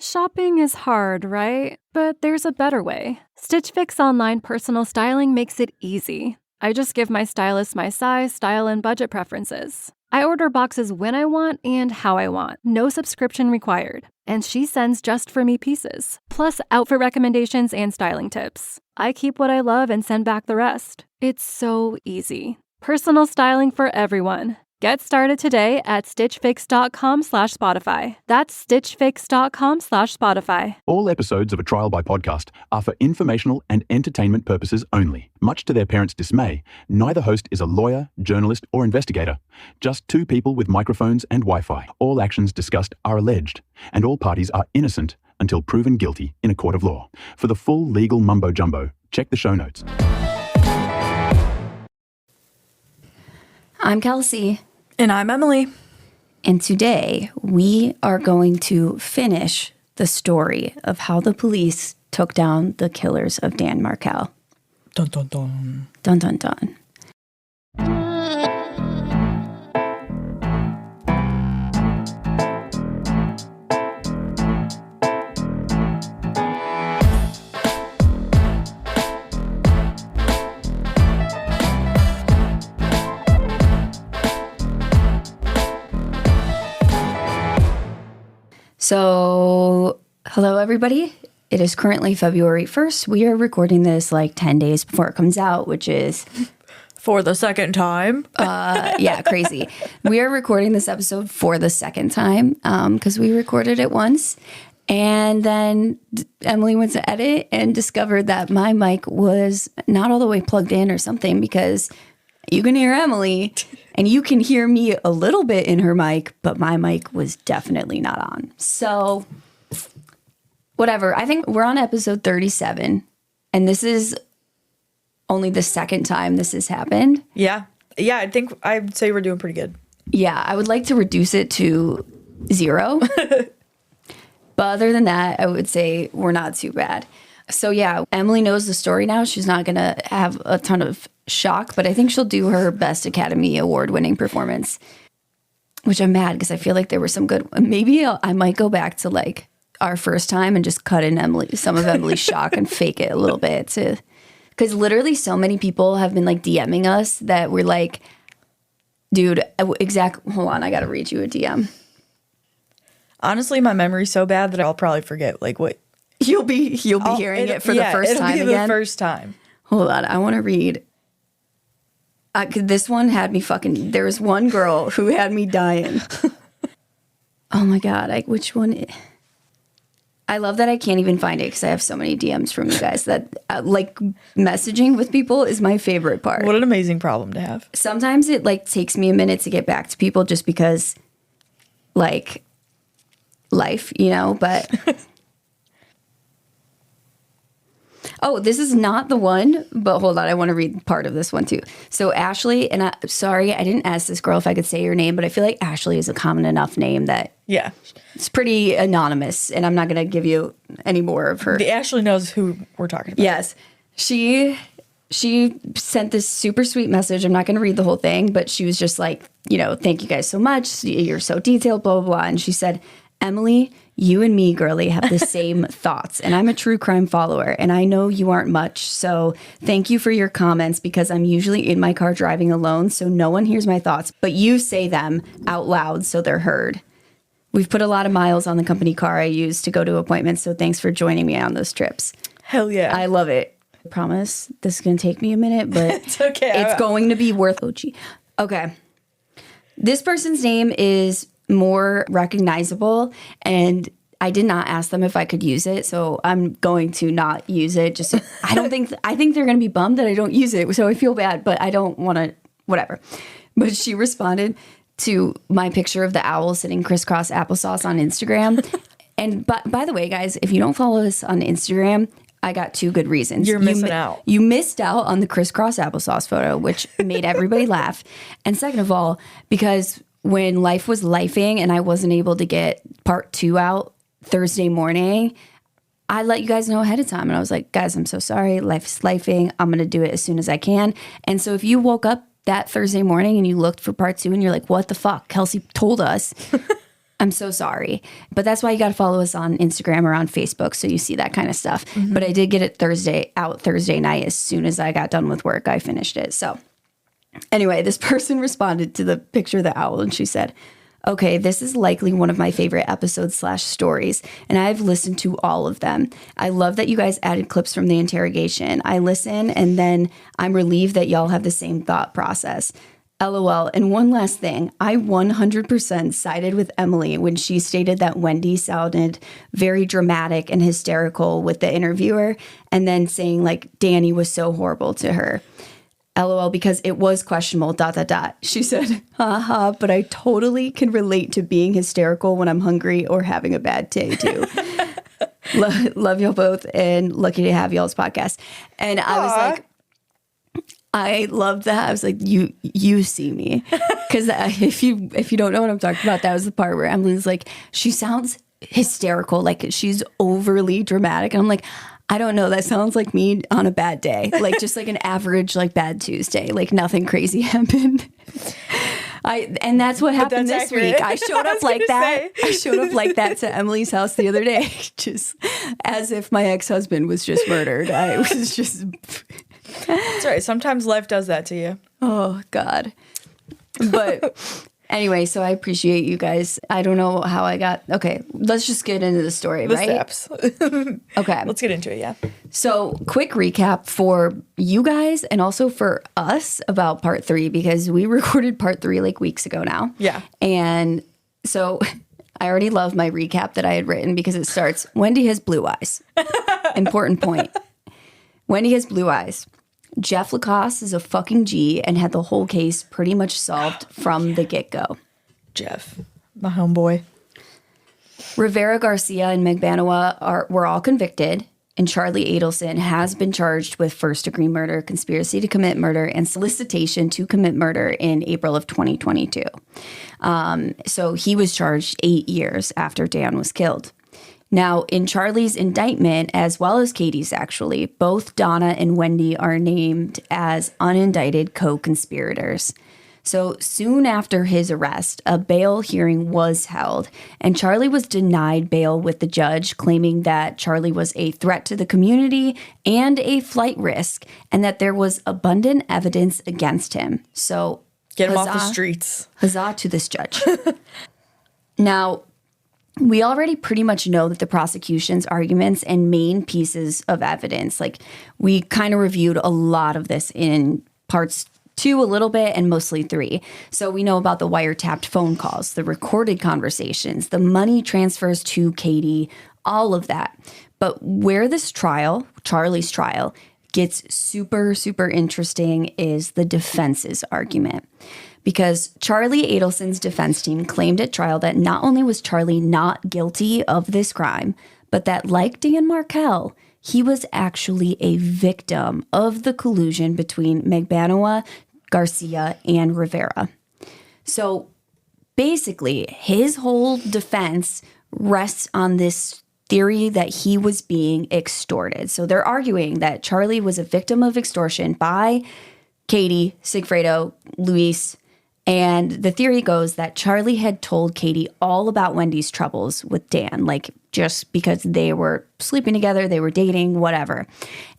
Shopping is hard, right? But there's a better way. Stitch Fix online personal styling makes it easy. I just give my stylist my size, style, and budget preferences. I order boxes when I want and how I want. No subscription required. And she sends just for me pieces. Plus outfit recommendations and styling tips. I keep what I love and send back the rest. It's so easy. Personal styling for everyone. Get started today at stitchfix.com/Spotify. That's stitchfix.com/Spotify. All episodes of A Trial by Podcast are for informational and entertainment purposes only. Much to their parents' dismay, neither host is a lawyer, journalist, or investigator. Just two people with microphones and Wi-Fi. All actions discussed are alleged, and all parties are innocent until proven guilty in a court of law. For the full legal mumbo-jumbo, check the show notes. I'm Kelsey. And I'm Emily. And today we are going to finish the story of how the police took down the killers of Dan Markel. Dun, dun, dun. Dun, dun, dun. So, hello everybody. It is currently February 1st. We are recording this like 10 days before it comes out, which is... For the second time. Yeah, crazy. We are recording this episode for the second time because we recorded it once. And then Emily went to edit and discovered that my mic was not all the way plugged in or something, because you can hear Emily and you can hear me a little bit in her mic, but my mic was definitely not on. So whatever. I think we're on episode 37, and this is only the second time this has happened. Yeah. Yeah, I think I'd say we're doing pretty good. Yeah, I would like to reduce it to 0. But other than that, I would say we're not too bad. So yeah, Emily knows the story now. She's not going to have a ton of shock, but I think she'll do her best Academy Award-winning performance, which I'm mad because I feel like there were some good. Maybe I might go back to like our first time and just cut in some of Emily's shock and fake it a little bit to, because literally so many people have been like DMing us that we're like, dude, hold on, I got to read you a DM. Honestly, my memory's so bad that I'll probably forget like what you'll be hearing it for the first time again. It'll be the first time. Hold on, I want to read. This one had me fucking. There was one girl who had me dying. Oh my god! Which one? I love that I can't even find it because I have so many DMs from you guys that like messaging with people is my favorite part. What an amazing problem to have. Sometimes it like takes me a minute to get back to people just because, like, life, you know. But oh, this is not the one, but hold on. I want to read part of this one too. So Ashley, and sorry, I didn't ask this girl if I could say your name, but I feel like Ashley is a common enough name that yeah, it's pretty anonymous, and I'm not going to give you any more of her. Ashley knows who we're talking about. Yes. She sent this super sweet message. I'm not going to read the whole thing, but she was just like, you know, thank you guys so much. You're so detailed, blah, blah, blah. And she said, Emily, you and me, girly, have the same thoughts, and I'm a true crime follower, and I know you aren't much, so thank you for your comments, because I'm usually in my car driving alone, so no one hears my thoughts, but you say them out loud so they're heard. We've put a lot of miles on the company car I use to go to appointments, so thanks for joining me on those trips. Hell yeah. I love it. I promise this is going to take me a minute, but it's okay. It's going to be worth it. Okay. This person's name is more recognizable, and I did not ask them if I could use it, so I'm going to not use it. Just I think they're going to be bummed that I don't use it, so I feel bad, but I don't want to, whatever. But she responded to my picture of the owl sitting crisscross applesauce on Instagram. And by the way, guys, if you don't follow us on Instagram, I got 2 good reasons. You're missing out. You missed out on the crisscross applesauce photo, which made everybody laugh. And second of all, because when life was lifing and I wasn't able to get part 2 out Thursday morning, I let you guys know ahead of time. And I was like, guys, I'm so sorry. Life is lifing. I'm going to do it as soon as I can. And so if you woke up that Thursday morning and you looked for part 2 and you're like, what the fuck? Kelsey told us. I'm so sorry. But that's why you got to follow us on Instagram or on Facebook so you see that kind of stuff. But I did get it Thursday night. As soon as I got done with work, I finished it. So anyway, this person responded to the picture of the owl and she said, okay, this is likely one of my favorite episodes/stories, and I've listened to all of them. I love that you guys added clips from the interrogation. I listen, and then I'm relieved that y'all have the same thought process. LOL. And one last thing, I 100% sided with Emily when she stated that Wendy sounded very dramatic and hysterical with the interviewer, and then saying like Danny was so horrible to her. LOL, because it was questionable, ... She said, haha, but I totally can relate to being hysterical when I'm hungry or having a bad day too. Love y'all both and lucky to have y'all's podcast. And I was like, I loved that. I was like, you see me. Because if you don't know what I'm talking about, that was the part where Emily's like, she sounds hysterical, like she's overly dramatic. And I'm like, I don't know. That sounds like me on a bad day, like just like an average, like bad Tuesday, like nothing crazy happened. And that's what happened this week. I showed up like that. I showed up like that to Emily's house the other day, just as if my ex-husband was just murdered. I was just. That's right. Sometimes life does that to you. Oh God. But. Anyway, so I appreciate you guys. I don't know how I got... Okay, let's just get into the story, The right? steps. Okay. Let's get into it, yeah. So, quick recap for you guys and also for us about part 3, because we recorded part 3 like weeks ago now. Yeah. And so I already love my recap that I had written because it starts, Wendy has blue eyes. Important point. Wendy has blue eyes. Jeff Lacoste is a fucking G and had the whole case pretty much solved from the get-go. Jeff, my homeboy. Rivera Garcia and Meg Banowa were all convicted, and Charlie Adelson has been charged with first-degree murder, conspiracy to commit murder, and solicitation to commit murder in April of 2022. So he was charged 8 years after Dan was killed. Now, in Charlie's indictment, as well as Katie's actually, both Donna and Wendy are named as unindicted co-conspirators. So soon after his arrest, a bail hearing was held, and Charlie was denied bail with the judge, claiming that Charlie was a threat to the community and a flight risk, and that there was abundant evidence against him. So get him off the streets. Huzzah to this judge. Now, we already pretty much know that the prosecution's arguments and main pieces of evidence, like we kind of reviewed a lot of this in parts 2 a little bit and mostly 3. So we know about the wiretapped phone calls, the recorded conversations, the money transfers to Katie, all of that. But where this trial, Charlie's trial, gets super, super interesting is the defense's argument. Because Charlie Adelson's defense team claimed at trial that not only was Charlie not guilty of this crime, but that, like Dan Markel, he was actually a victim of the collusion between Meg Banowa, Garcia, and Rivera. So basically, his whole defense rests on this theory that he was being extorted. So they're arguing that Charlie was a victim of extortion by Katie, Sigfredo, Luis. And the theory goes that Charlie had told Katie all about Wendy's troubles with Dan, like just because they were sleeping together, they were dating, whatever.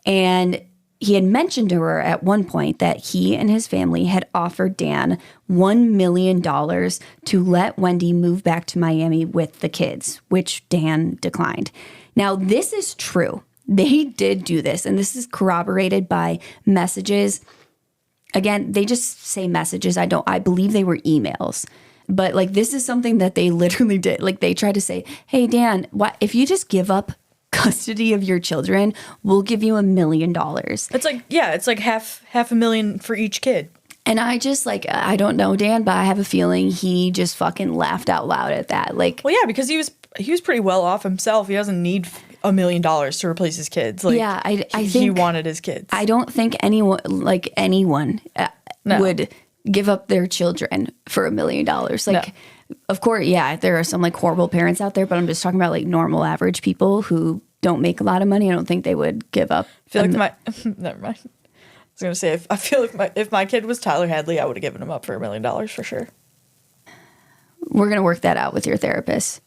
And he had mentioned to her at one point that he and his family had offered Dan $1 million to let Wendy move back to Miami with the kids, which Dan declined. Now, this is true. They did do this, and this is corroborated by messages. Again, they just say messages. I believe they were emails. But like this is something that they literally did. Like they tried to say, hey, Dan, if you just give up custody of your children, we'll give you $1 million. It's like, yeah, it's like half a million for each kid. And I just like, I don't know, Dan, but I have a feeling he just fucking laughed out loud at that. Like, well, yeah, because he was pretty well off himself. He doesn't need $1 million to replace his kids. Like, yeah, I think he wanted his kids. I don't think anyone No. would give up their children for $1 million. Like, No. Of course, yeah, there are some like horrible parents out there, but I'm just talking about like normal average people who don't make a lot of money. I don't think they would give up. I feel like never mind. I was gonna say if my kid was Tyler Hadley, I would have given him up for $1 million for sure. We're going to work that out with your therapist.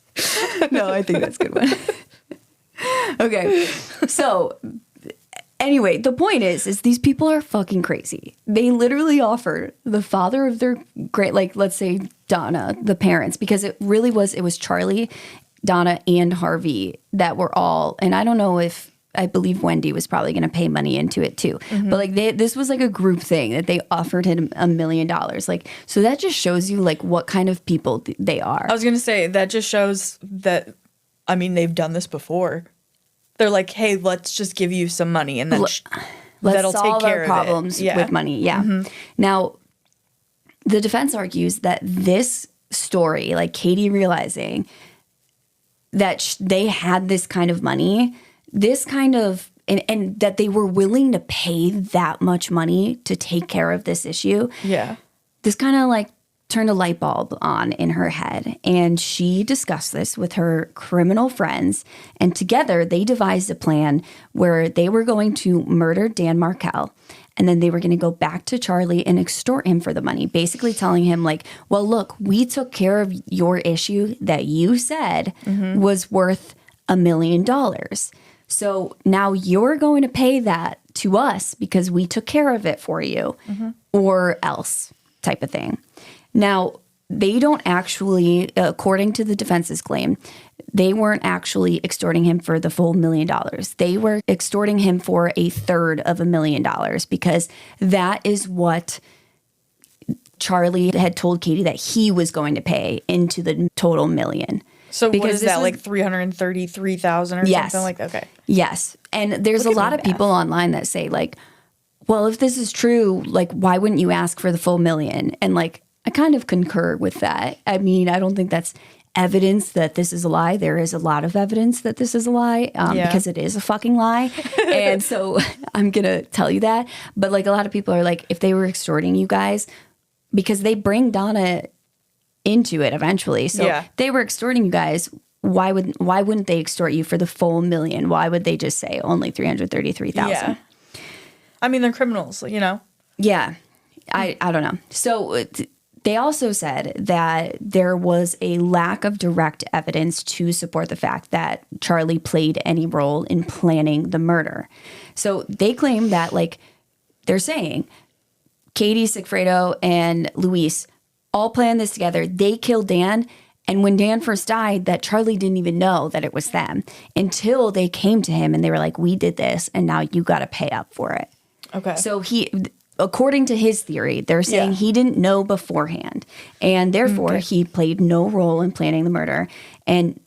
No, I think that's a good one. Okay. So anyway, the point is these people are fucking crazy. They literally offered the father of their let's say Donna, the parents, because it was Charlie, Donna, and Harvey that were all, and I don't know if, I believe Wendy was probably going to pay money into it too. Mm-hmm. But like this was like a group thing that they offered him $1 million. Like, so that just shows you like what kind of people they are. I was going to say that just shows that, I mean, they've done this before. They're like, hey, let's just give you some money and then that'll solve take care our problems with money. Yeah. Mm-hmm. Now, the defense argues that this story, like Katie realizing that they had this kind of money, this kind of, and that they were willing to pay that much money to take care of this issue. Yeah. This kind of like turned a light bulb on in her head. And she discussed this with her criminal friends. And together they devised a plan where they were going to murder Dan Markel. And then they were going to go back to Charlie and extort him for the money, basically telling him like, well, look, we took care of your issue that you said was worth $1 million. So now you're going to pay that to us because we took care of it for you or else type of thing. Now, they don't actually, according to the defense's claim, they weren't actually extorting him for the full $1 million. They were extorting him for a third of $1 million because that is what Charlie had told Katie that he was going to pay into the total $1 million. So because what is that, like $333,000 or something like that? Okay. Yes. And there's a lot of people online that say like, well, if this is true, like, why wouldn't you ask for the full $1 million? And like, I kind of concur with that. I mean, I don't think that's evidence that this is a lie. There is a lot of evidence that this is a lie because it is a fucking lie. And so I'm going to tell you that. But like a lot of people are like, if they were extorting you guys, because they bring Donna into it eventually. So they were extorting you guys. Why wouldn't they extort you for the full $1 million? Why would they just say only $333,000? Yeah. I mean, they're criminals, you know? Yeah. I don't know. So they also said that there was a lack of direct evidence to support the fact that Charlie played any role in planning the murder. So they claim that, like, they're saying Katie, Sigfredo, and Luis all planned this together. They killed Dan. And when Dan first died, that Charlie didn't even know that it was them until they came to him and they were like, we did this and now you got to pay up for it. Okay. So according to his theory, they're saying he didn't know beforehand, and therefore he played no role in planning the murder and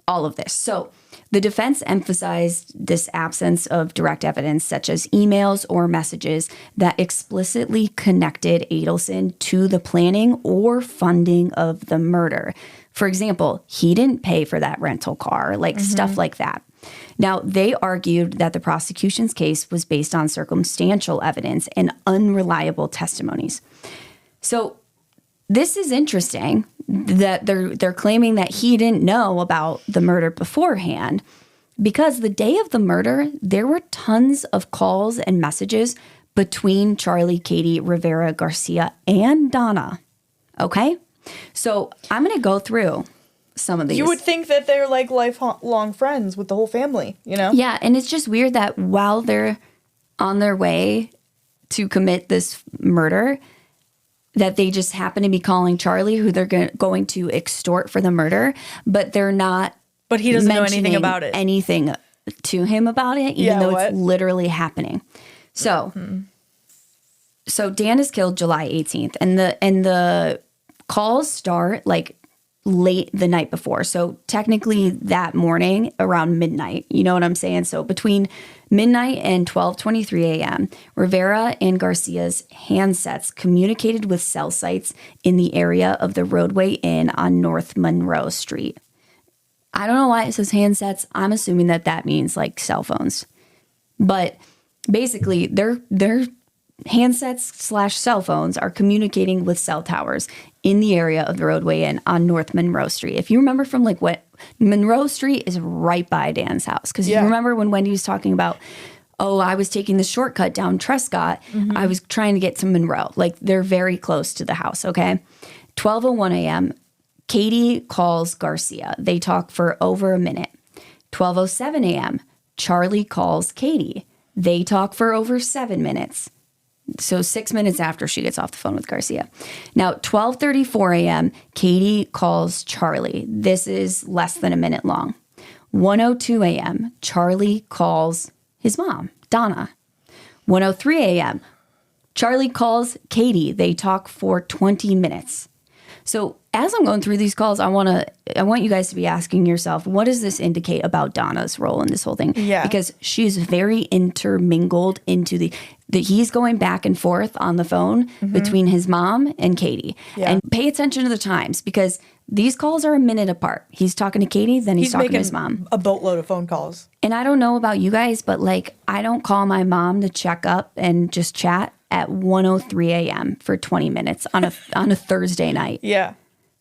all of this. So the defense emphasized this absence of direct evidence, such as emails or messages that explicitly connected Adelson to the planning or funding of the murder. For example, he didn't pay for that rental car, like stuff like that. Now, they argued that the prosecution's case was based on circumstantial evidence and unreliable testimonies. So this is interesting that they're claiming that he didn't know about the murder beforehand, because the day of the murder, there were tons of calls and messages between Charlie, Katie, Rivera, Garcia, and Donna. Okay? So I'm going to go through some of these. You would think that they're like lifelong friends with the whole family, you know? Yeah, and it's just weird that while they're on their way to commit this murder, that they just happen to be calling Charlie, who they're going to extort for the murder, but they're not. But he doesn't know anything about it. Anything to him about it, even though it's literally happening. So, so Dan is killed July 18th, and the calls start like late the night before. So technically that morning around midnight, you know what I'm saying? So between midnight and 12:23 a.m., Rivera and Garcia's handsets communicated with cell sites in the area of the Roadway Inn on North Monroe Street. I don't know why it says handsets. I'm assuming that means like cell phones. But basically their handsets / cell phones are communicating with cell towers in the area of the Roadway Inn on North Monroe Street. If you remember from like what Monroe Street is right by Dan's house. Because you remember when Wendy was talking about, oh, I was taking the shortcut down Trescott. I was trying to get to Monroe. Like they're very close to the house, okay? 12:01 a.m., Katie calls Garcia. They talk for over a minute. 12:07 a.m., Charlie calls Katie. They talk for over 7 minutes. So 6 minutes after she gets off the phone with Garcia. Now, 12:34 a.m., Katie calls Charlie. This is less than a minute long. 1:02 a.m., Charlie calls his mom, Donna. 1:03 a.m., Charlie calls Katie. They talk for 20 minutes. So as I'm going through these calls, I want you guys to be asking yourself, what does this indicate about Donna's role in this whole thing? Yeah. Because she's very intermingled into the he's going back and forth on the phone between his mom and Katie. Yeah. And pay attention to the times because these calls are a minute apart. He's talking to Katie, then he's talking to his mom. A boatload of phone calls. And I don't know about you guys, but like I don't call my mom to check up and just chat at 1:03 a.m. for 20 minutes on a Thursday night. Yeah.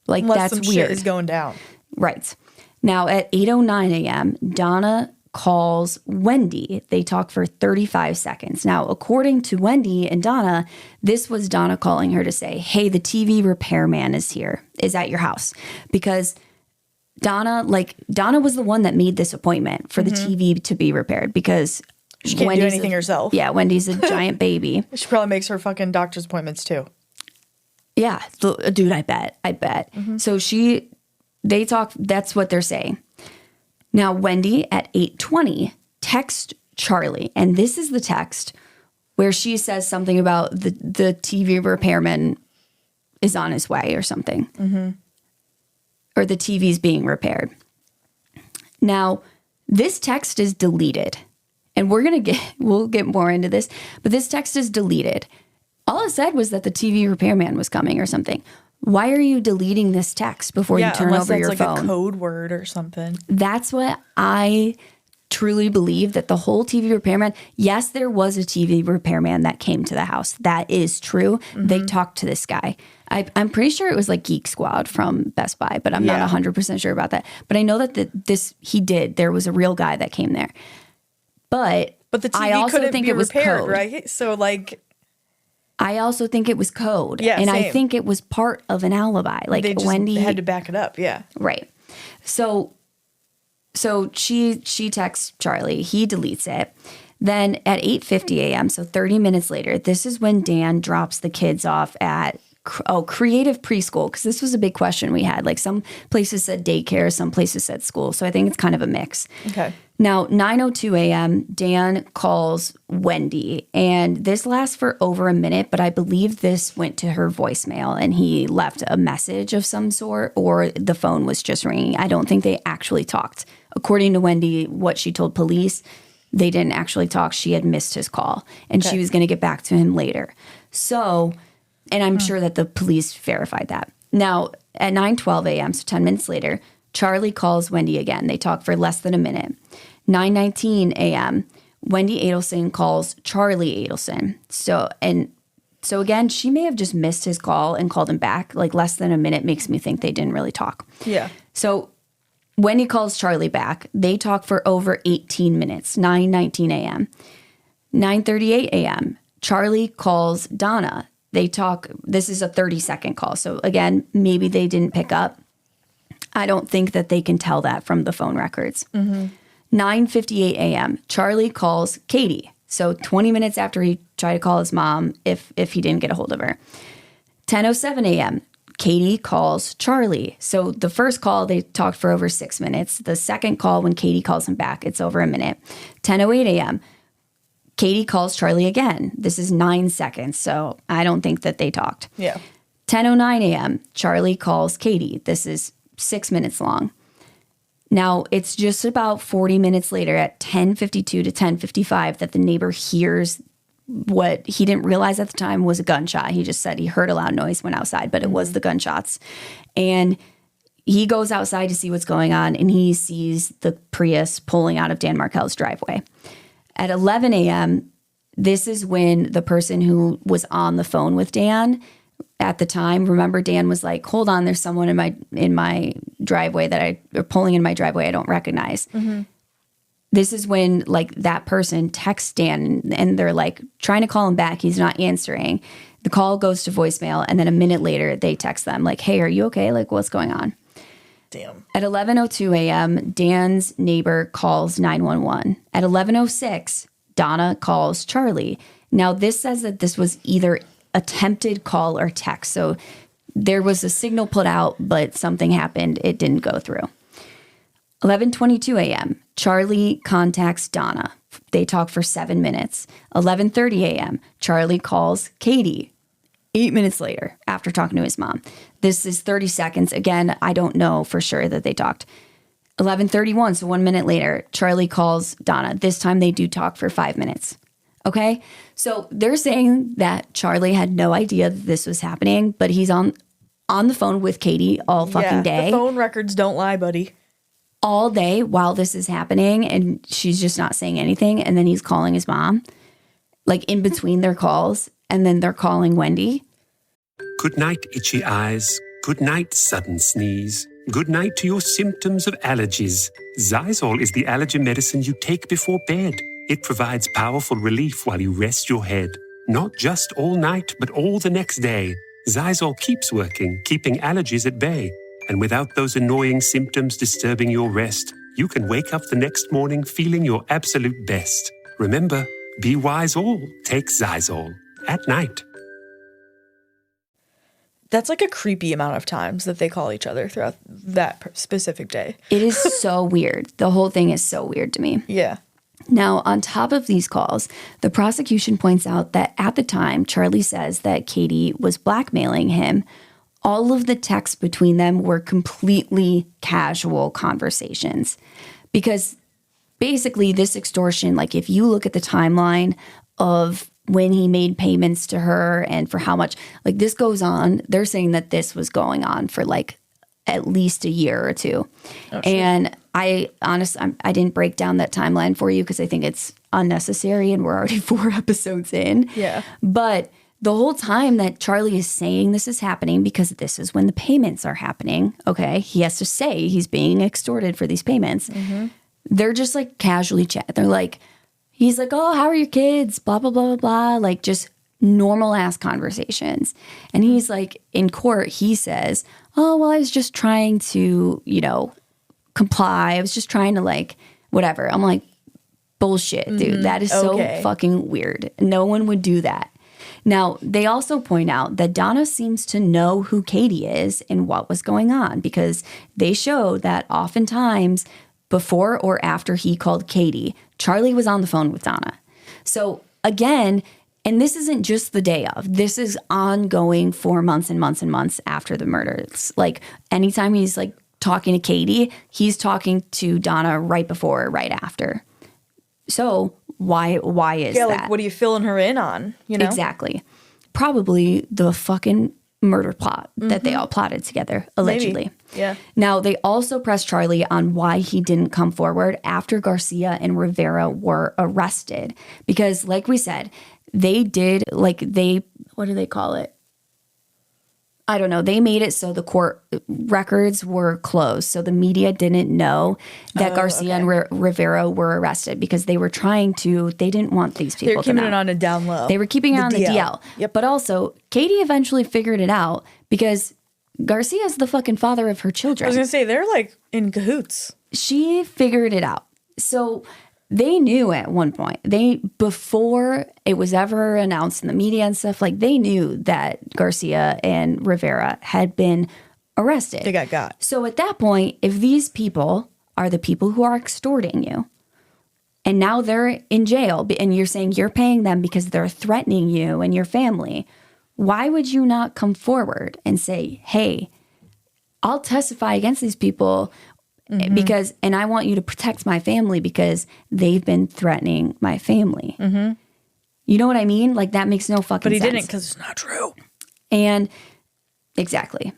Like Unless that's some weird. shit is going down. Right. Now at 8:09 a.m., Donna calls Wendy. They talk for 35 seconds. Now, according to Wendy and Donna, this was Donna calling her to say, hey, the TV repairman is at your house. Because Donna was the one that made this appointment for the TV to be repaired because she can't do anything herself. Yeah, Wendy's a giant baby. She probably makes her fucking doctor's appointments too. Yeah, dude, I bet. So they talk, that's what they're saying. Now, Wendy at 8:20 texts Charlie, and this is the text where she says something about the TV repairman is on his way or something. Or the TV's being repaired. Now, this text is deleted. And we'll get more into this, but this text is deleted. All it said was that the TV repairman was coming or something. Why are you deleting this text before you turn over your phone? Unless that's like a code word or something. That's what I truly believe, that the whole TV repairman, yes, there was a TV repairman that came to the house. That is true. They talked to this guy. I'm pretty sure it was like Geek Squad from Best Buy, but I'm not 100% sure about that. But I know that there was a real guy that came there. But the TV I also couldn't think be it was repaired, code. right? So like, I also think it was code. Yeah, and same. I think it was part of an alibi. Like they just Wendy had to back it up. Yeah. Right. So she texts Charlie. He deletes it. Then at 8:50 a.m., so 30 minutes later, this is when Dan drops the kids off at creative preschool, because this was a big question we had. Like some places said daycare, some places said school. So I think it's kind of a mix. Okay. Now, 9:02 a.m., Dan calls Wendy, and this lasts for over a minute, but I believe this went to her voicemail, and he left a message of some sort, or the phone was just ringing. I don't think they actually talked. According to Wendy, what she told police, they didn't actually talk. She had missed his call, and she was going to get back to him later. So, and I'm sure that the police verified that. Now, at 9:12 a.m., so 10 minutes later, Charlie calls Wendy again. They talk for less than a minute. 9:19 a.m., Wendy Adelson calls Charlie Adelson. So again, she may have just missed his call and called him back. Like less than a minute makes me think they didn't really talk. Yeah. So Wendy calls Charlie back. They talk for over 18 minutes, 9:19 a.m. 9:38 a.m., Charlie calls Donna. They talk, this is a 30-second call. So again, maybe they didn't pick up. I don't think that they can tell that from the phone records. 9:58 a.m., Charlie calls Katie. So 20 minutes after he tried to call his mom, if he didn't get a hold of her. 10:07 a.m., Katie calls Charlie. So the first call, they talked for over 6 minutes. The second call, when Katie calls him back, it's over a minute. 10:08 a.m., Katie calls Charlie again. This is 9 seconds, so I don't think that they talked. Yeah. 10:09 a.m., Charlie calls Katie. This is 6 minutes long. Now, it's just about 40 minutes later at 10:52 to 10:55 that the neighbor hears what he didn't realize at the time was a gunshot. He just said he heard a loud noise, went outside, but it was the gunshots. And he goes outside to see what's going on, and he sees the Prius pulling out of Dan Markel's driveway. At 11 a.m., this is when the person who was on the phone with Dan at the time, remember Dan was like, hold on, there's someone in my driveway or pulling in my driveway I don't recognize. This is when like that person texts Dan and they're like trying to call him back. He's not answering. The call goes to voicemail. And then a minute later, they text them like, hey, are you okay? Like, what's going on? Damn. At 11:02 a.m., Dan's neighbor calls 911. At 11:06, Donna calls Charlie. Now, this says that this was either attempted call or text. So there was a signal put out, but something happened. It didn't go through. 11:22 a.m., Charlie contacts Donna. They talk for 7 minutes. 11:30 a.m., Charlie calls Katie. 8 minutes later, after talking to his mom. This is 30 seconds. Again, I don't know for sure that they talked. 11:31, so 1 minute later, Charlie calls Donna. This time they do talk for 5 minutes. Okay? So they're saying that Charlie had no idea that this was happening, but he's on the phone with Katie all fucking day. The phone records don't lie, buddy. All day while this is happening, and she's just not saying anything. And then he's calling his mom, like in between their calls, and then they're calling Wendy. Good night, itchy eyes. Good night, sudden sneeze. Good night to your symptoms of allergies. Zysol is the allergy medicine you take before bed. It provides powerful relief while you rest your head. Not just all night, but all the next day. Zysol keeps working, keeping allergies at bay. And without those annoying symptoms disturbing your rest, you can wake up the next morning feeling your absolute best. Remember, be wise all, take Zysol. At night. That's like a creepy amount of times that they call each other throughout that specific day. It is so weird. The whole thing is so weird to me. Yeah. Now, on top of these calls, the prosecution points out that at the time, Charlie says that Katie was blackmailing him. All of the texts between them were completely casual conversations. Because basically this extortion, like if you look at the timeline of when he made payments to her and for how much, like this goes on, they're saying that this was going on for like at least a year or two. Oh, and I didn't break down that timeline for you because I think it's unnecessary and we're already 4 episodes in. Yeah. But the whole time that Charlie is saying this is happening because this is when the payments are happening, okay, he has to say he's being extorted for these payments. Mm-hmm. They're just like casually chat. They're like, he's like, oh, how are your kids? Blah, blah, blah, blah, blah. Like just normal ass conversations. And he's like, in court, he says, oh, well, I was just trying to, comply. I was just trying to like, whatever. I'm like, bullshit, dude. That is so fucking weird. No one would do that. Now, they also point out that Donna seems to know who Katie is and what was going on because they show that oftentimes before or after he called Katie, Charlie was on the phone with Donna. So again, and this isn't just the day of, this is ongoing for months and months and months after the murder. It's like anytime he's like talking to Katie, he's talking to Donna right before or right after. So why is that? Like, what are you filling her in on? Exactly. Probably the fucking murder plot that they all plotted together, allegedly. Maybe. Yeah. Now, they also pressed Charlie on why he didn't come forward after Garcia and Rivera were arrested. Because, like we said, what do they call it? I don't know. They made it so the court records were closed. So the media didn't know that Garcia and Rivera were arrested because they didn't want these people to know. They were keeping it on a down low. They were keeping it on the DL. Yep. But also, Katie eventually figured it out because Garcia is the fucking father of her children. I was going to say, they're like in cahoots. She figured it out. So they knew at one point, before it was ever announced in the media and stuff, like they knew that Garcia and Rivera had been arrested. They got. So at that point, if these people are the people who are extorting you, and now they're in jail, and you're saying you're paying them because they're threatening you and your family, why would you not come forward and say, hey, I'll testify against these people because, and I want you to protect my family because they've been threatening my family. Mm-hmm. You know what I mean? Like that makes no fucking sense. But he didn't because it's not true. And exactly.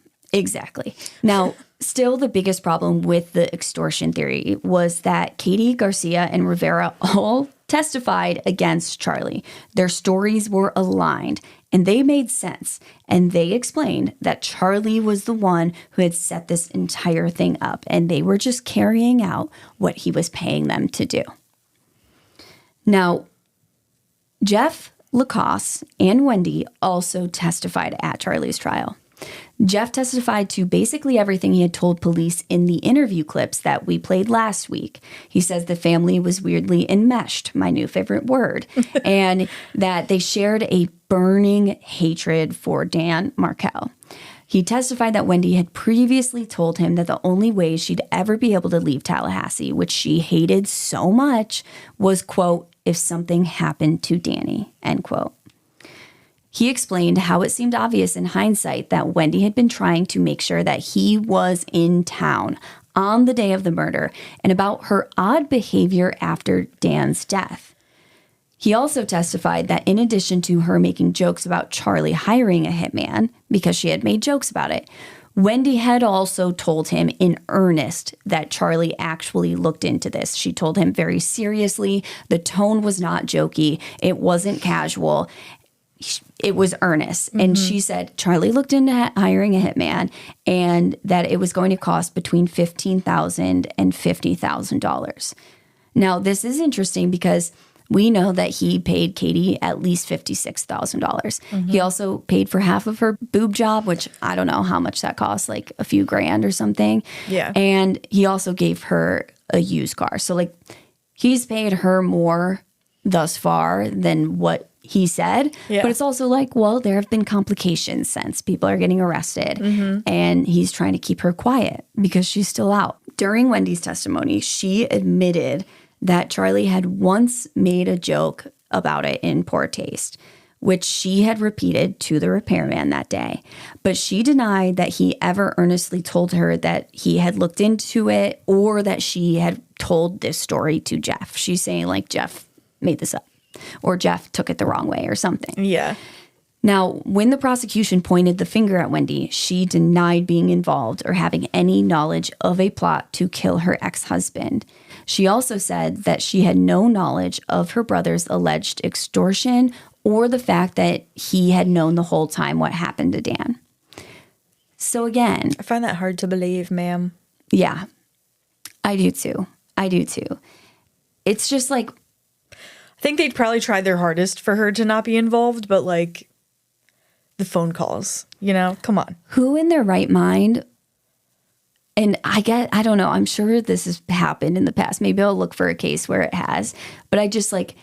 Now, still the biggest problem with the extortion theory was that Katie, Garcia, and Rivera all testified against Charlie. Their stories were aligned and they made sense. And they explained that Charlie was the one who had set this entire thing up and they were just carrying out what he was paying them to do. Now, Jeff Lacoste and Wendy also testified at Charlie's trial. Jeff testified to basically everything he had told police in the interview clips that we played last week. He says the family was weirdly enmeshed, my new favorite word, and that they shared a burning hatred for Dan Markel. He testified that Wendy had previously told him that the only way she'd ever be able to leave Tallahassee, which she hated so much, was, quote, if something happened to Danny, end quote. He explained how it seemed obvious in hindsight that Wendy had been trying to make sure that he was in town on the day of the murder and about her odd behavior after Dan's death. He also testified that in addition to her making jokes about Charlie hiring a hitman, because she had made jokes about it, Wendy had also told him in earnest that Charlie actually looked into this. She told him very seriously. The tone was not jokey. It wasn't casual. It was earnest. Mm-hmm. And she said Charlie looked into hiring a hitman and that it was going to cost between $15,000 and $50,000. Now, this is interesting because we know that he paid Katie at least $56,000. Mm-hmm. He also paid for half of her boob job, which I don't know how much that costs, like a few grand or something. Yeah. And he also gave her a used car. So, like, he's paid her more thus far than what he said. Yeah. But it's also like, well, there have been complications since people are getting arrested. Mm-hmm. And he's trying to keep her quiet because she's still out. During Wendy's testimony, she admitted that Charlie had once made a joke about it in poor taste, which she had repeated to the repairman that day. But she denied that he ever earnestly told her that he had looked into it or that she had told this story to Jeff. She's saying, like, Jeff made this up or Jeff took it the wrong way or something. Yeah. Now, when the prosecution pointed the finger at Wendy, she denied being involved or having any knowledge of a plot to kill her ex-husband. She also said that she had no knowledge of her brother's alleged extortion or the fact that he had known the whole time what happened to Dan. So again, I find that hard to believe, ma'am. Yeah, I do too. It's just like, I think they'd probably try their hardest for her to not be involved, but like the phone calls, you know, come on. Who in their right mind? And I don't know, I'm sure this has happened in the past. Maybe I'll look for a case where it has. But I just like,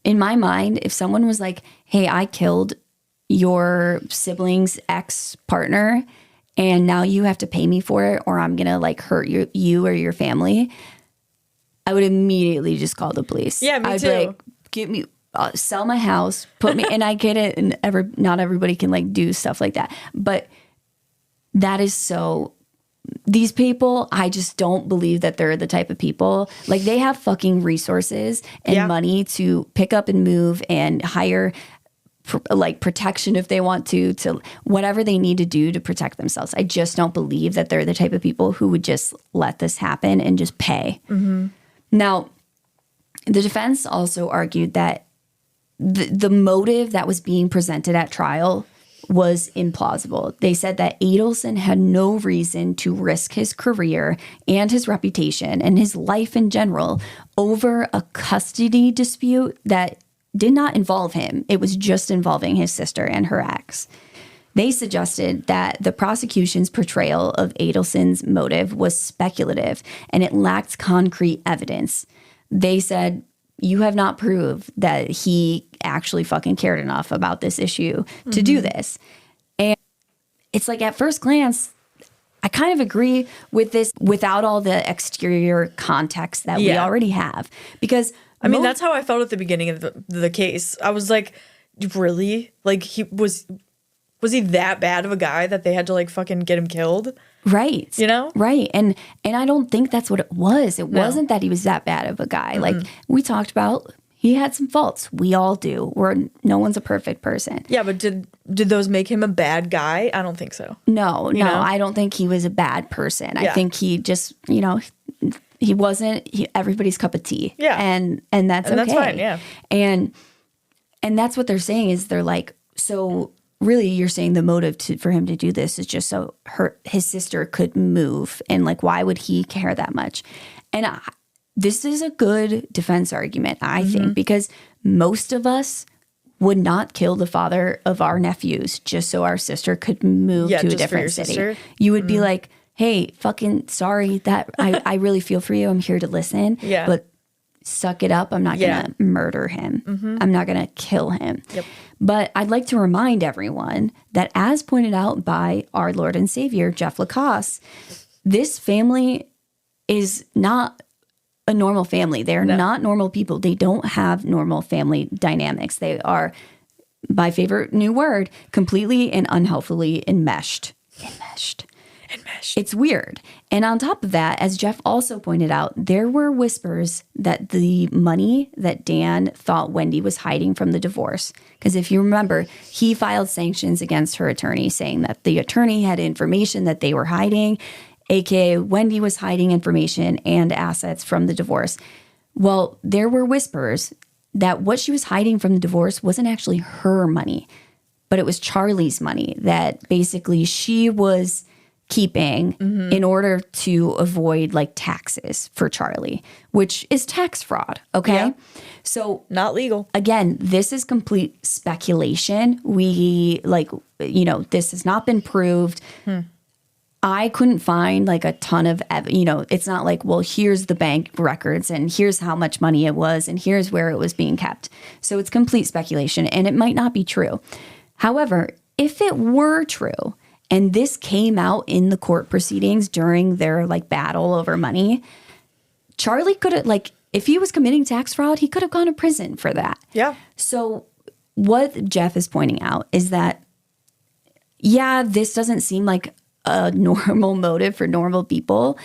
in my mind, if someone was like, hey, I killed your sibling's ex-partner and now you have to pay me for it or I'm going to like hurt you or your family, I would immediately just call the police. Yeah, me I'd too. Be like, give me, sell my house, put me, and I get it. And not everybody can like do stuff like that. But that is so... These people, I just don't believe that they're the type of people, like they have fucking resources and money to pick up and move and hire like protection if they want to whatever they need to do to protect themselves. I just don't believe that they're the type of people who would just let this happen and just pay. Mm-hmm. Now, the defense also argued that the motive that was being presented at trial was implausible. They said that Adelson had no reason to risk his career and his reputation and his life in general over a custody dispute that did not involve him. It was just involving his sister and her ex. They suggested that the prosecution's portrayal of Adelson's motive was speculative and it lacked concrete evidence. They said, you have not proved that he actually fucking cared enough about this issue to do this. And it's like at first glance, I kind of agree with this without all the exterior context that we already have. Because I mean, that's how I felt at the beginning of the case. I was like, really? Like was he that bad of a guy that they had to like fucking get him killed? Right. You know? Right. And I don't think that's what it was. It wasn't that he was that bad of a guy. Mm-hmm. Like we talked about, he had some faults. We all do. No one's a perfect person. Yeah, but did those make him a bad guy? I don't think so. No, I don't think he was a bad person. I think he just, he wasn't everybody's cup of tea. Yeah. And that's okay. That's fine, yeah. And that's what they're saying is they're like, so really, you're saying the motive for him to do this is just so his sister could move, and like, why would he care that much? And this is a good defense argument, I think, because most of us would not kill the father of our nephews just so our sister could move to a different city. Sister. You would be like, hey, fucking sorry that I really feel for you. I'm here to listen. Yeah. But suck it up. I'm not going to murder him. I'm not going to kill him. Yep. But I'd like to remind everyone that, as pointed out by our Lord and Savior, Jeff Lacoste, this family is not a normal family. They're not normal people. They don't have normal family dynamics. They are, my favorite new word, completely and unhealthily enmeshed. It's weird. And on top of that, as Jeff also pointed out, there were whispers that the money that Dan thought Wendy was hiding from the divorce, because if you remember, he filed sanctions against her attorney saying that the attorney had information that they were hiding, aka Wendy was hiding information and assets from the divorce. Well, there were whispers that what she was hiding from the divorce wasn't actually her money, but it was Charlie's money that basically she was keeping in order to avoid like taxes for Charlie, which is tax fraud. Okay. Yeah. So not legal. Again, this is complete speculation. This has not been proved. I couldn't find like a ton of, it's not like, well, here's the bank records and here's how much money it was and here's where it was being kept. So it's complete speculation and it might not be true. However, if it were true, and this came out in the court proceedings during their like battle over money, Charlie could have, like, if he was committing tax fraud, he could have gone to prison for that. Yeah. So what Jeff is pointing out is that, yeah, this doesn't seem like a normal motive for normal people,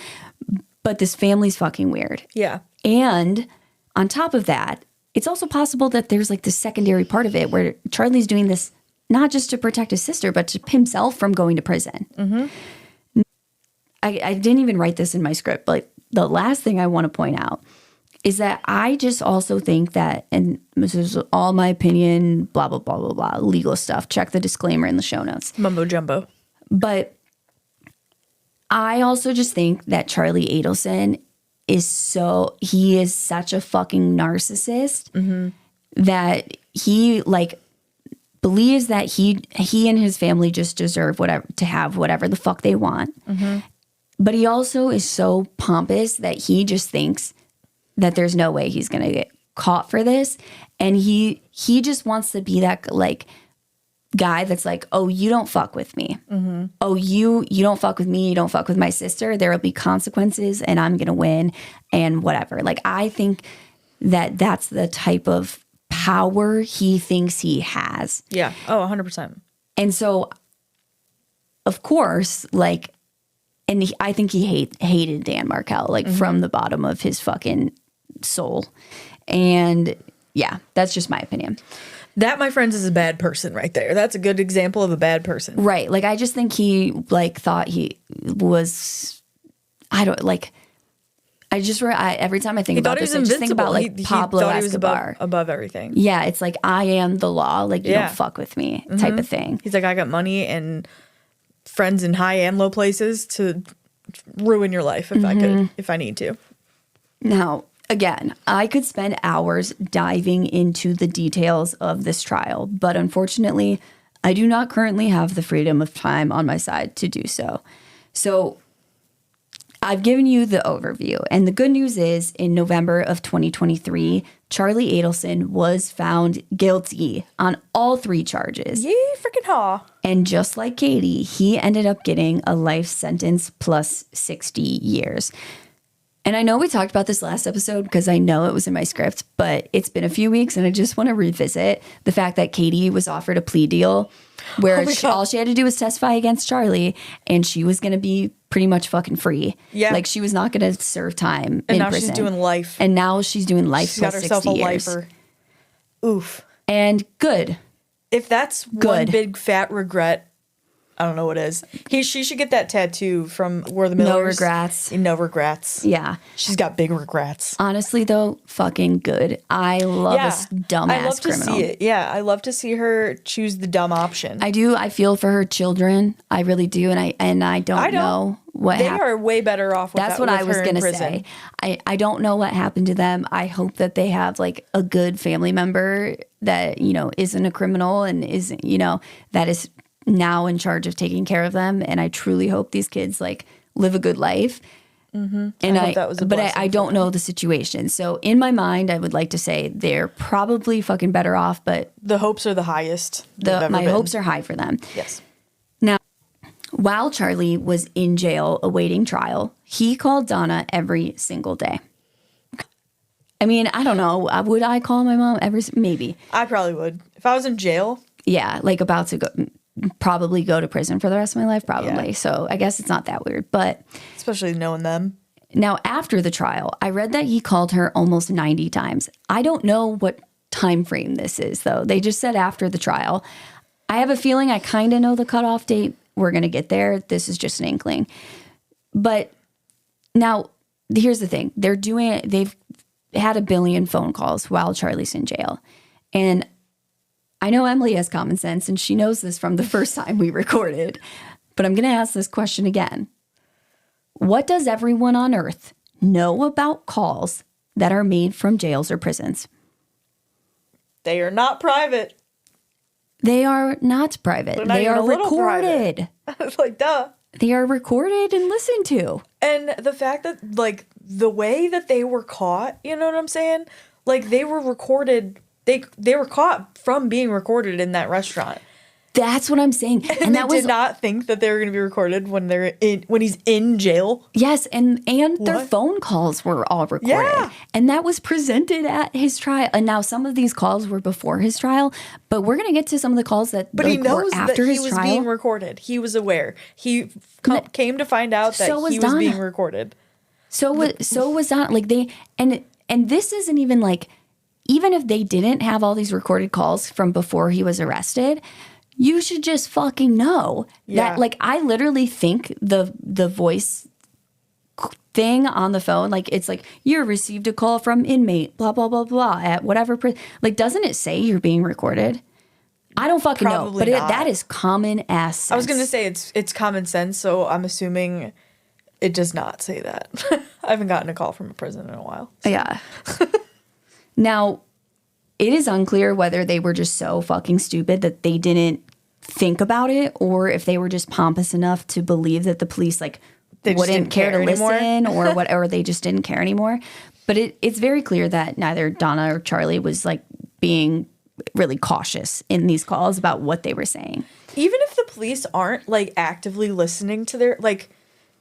but this family's fucking weird. Yeah. And on top of that, it's also possible that there's like the secondary part of it where Charlie's doing this not just to protect his sister, but to himself from going to prison. I didn't even write this in my script, but the last thing I want to point out is that I just also think that, and this is all my opinion, blah, blah, blah, blah, blah, legal stuff. Check the disclaimer in the show notes. Mumbo jumbo. But I also just think that Charlie Adelson he is such a fucking narcissist that he like believes that he and his family just deserve whatever the fuck they want. But he also is so pompous that he just thinks that there's no way he's going to get caught for this. And he just wants to be that like guy that's like, oh, you don't fuck with me. Oh, you don't fuck with me. You don't fuck with my sister. There will be consequences and I'm going to win and whatever. Like, I think that that's the type of power he thinks he has. Yeah. Oh, 100%. And so, of course, like, and I think he hated Dan Markel, like from the bottom of his fucking soul. And yeah, that's just my opinion. That, my friends, is a bad person right there. That's a good example of a bad person. Right. Like, I just think he like thought he was, every time I think about this, I just think about like Pablo Escobar. Above everything. Yeah, it's like, I am the law. Like, you don't fuck with me type of thing. He's like, I got money and friends in high and low places to ruin your life if I need to. Now, again, I could spend hours diving into the details of this trial, but unfortunately, I do not currently have the freedom of time on my side to do so. So I've given you the overview, and the good news is in November of 2023, Charlie Adelson was found guilty on all 3 charges. Yay, freaking haw. And just like Katie, he ended up getting a life sentence plus 60 years. And I know we talked about this last episode because I know it was in my script, but it's been a few weeks and I just want to revisit the fact that Katie was offered a plea deal where all she had to do was testify against Charlie and she was going to be pretty much fucking free. Yeah. Like, she was not going to serve time in prison. And now she's doing life. And now she's doing life plus 60 years. She's got herself a lifer. Oof. And good. If that's one big fat regret I don't know what is. She should get that tattoo from Where the Millers. No regrets. No regrets. Yeah. She's got big regrets. Honestly, though, fucking good. I love this dumbass I love criminal. to see it. Yeah, I love to see her choose the dumb option. I do. I feel for her children. I really do. And I don't know what happened. They are way better off with That's what I was going to say. I don't know what happened to them. I hope that they have like a good family member that, isn't a criminal and isn't, that is now in charge of taking care of them. And I truly hope these kids like live a good life. Mm-hmm. And I hope that was a blessing. But I don't know the situation. So in my mind, I would like to say they're probably fucking better off, but the hopes are the highest. My hopes are high for them. Yes. Now, while Charlie was in jail awaiting trial, he called Donna every single day. I mean, I don't know. Would I call my mom maybe? I probably would. If I was in jail. Yeah, like about to probably go to prison for the rest of my life, probably. Yeah. So I guess it's not that weird, but. Especially knowing them. Now, after the trial, I read that he called her almost 90 times. I don't know what time frame this is, though. They just said after the trial. I have a feeling I kind of know the cutoff date. We're going to get there. This is just an inkling. But now, here's the thing. They've had a billion phone calls while Charlie's in jail. And I know Emily has common sense, and she knows this from the first time we recorded. But I'm going to ask this question again. What does everyone on Earth know about calls that are made from jails or prisons? They are not private. They are not private. They are recorded. Like, duh. They are recorded and listened to. And the fact that, like, the way that they were caught, you know what I'm saying? Like, they were recorded. They were caught from being recorded in that restaurant. That's what I'm saying. And that did not think that they were going to be recorded when he's in jail. Yes, and their phone calls were all recorded. Yeah. And that was presented at his trial. And now some of these calls were before his trial, but we're going to get to some of the calls that he knows after that his he was trial. being recorded. He was aware. He came to find out that he was being recorded. So was Donna. Like and this isn't even like, even if they didn't have all these recorded calls from before he was arrested, you should just fucking know that, like, I literally think the voice thing on the phone, like, it's like, you received a call from inmate, blah, blah, blah, blah, at whatever. Like, doesn't it say you're being recorded? I don't fucking know. But that is common ass sense. I was going to say it's common sense, so I'm assuming it does not say that. I haven't gotten a call from a prison in a while. So. Yeah. Now, it is unclear whether they were just so fucking stupid that they didn't think about it, or if they were just pompous enough to believe that the police wouldn't care to listen or whatever. They just didn't care anymore. But it's very clear that neither Donna or Charlie was like being really cautious in these calls about what they were saying. Even if the police aren't like actively listening to their, like,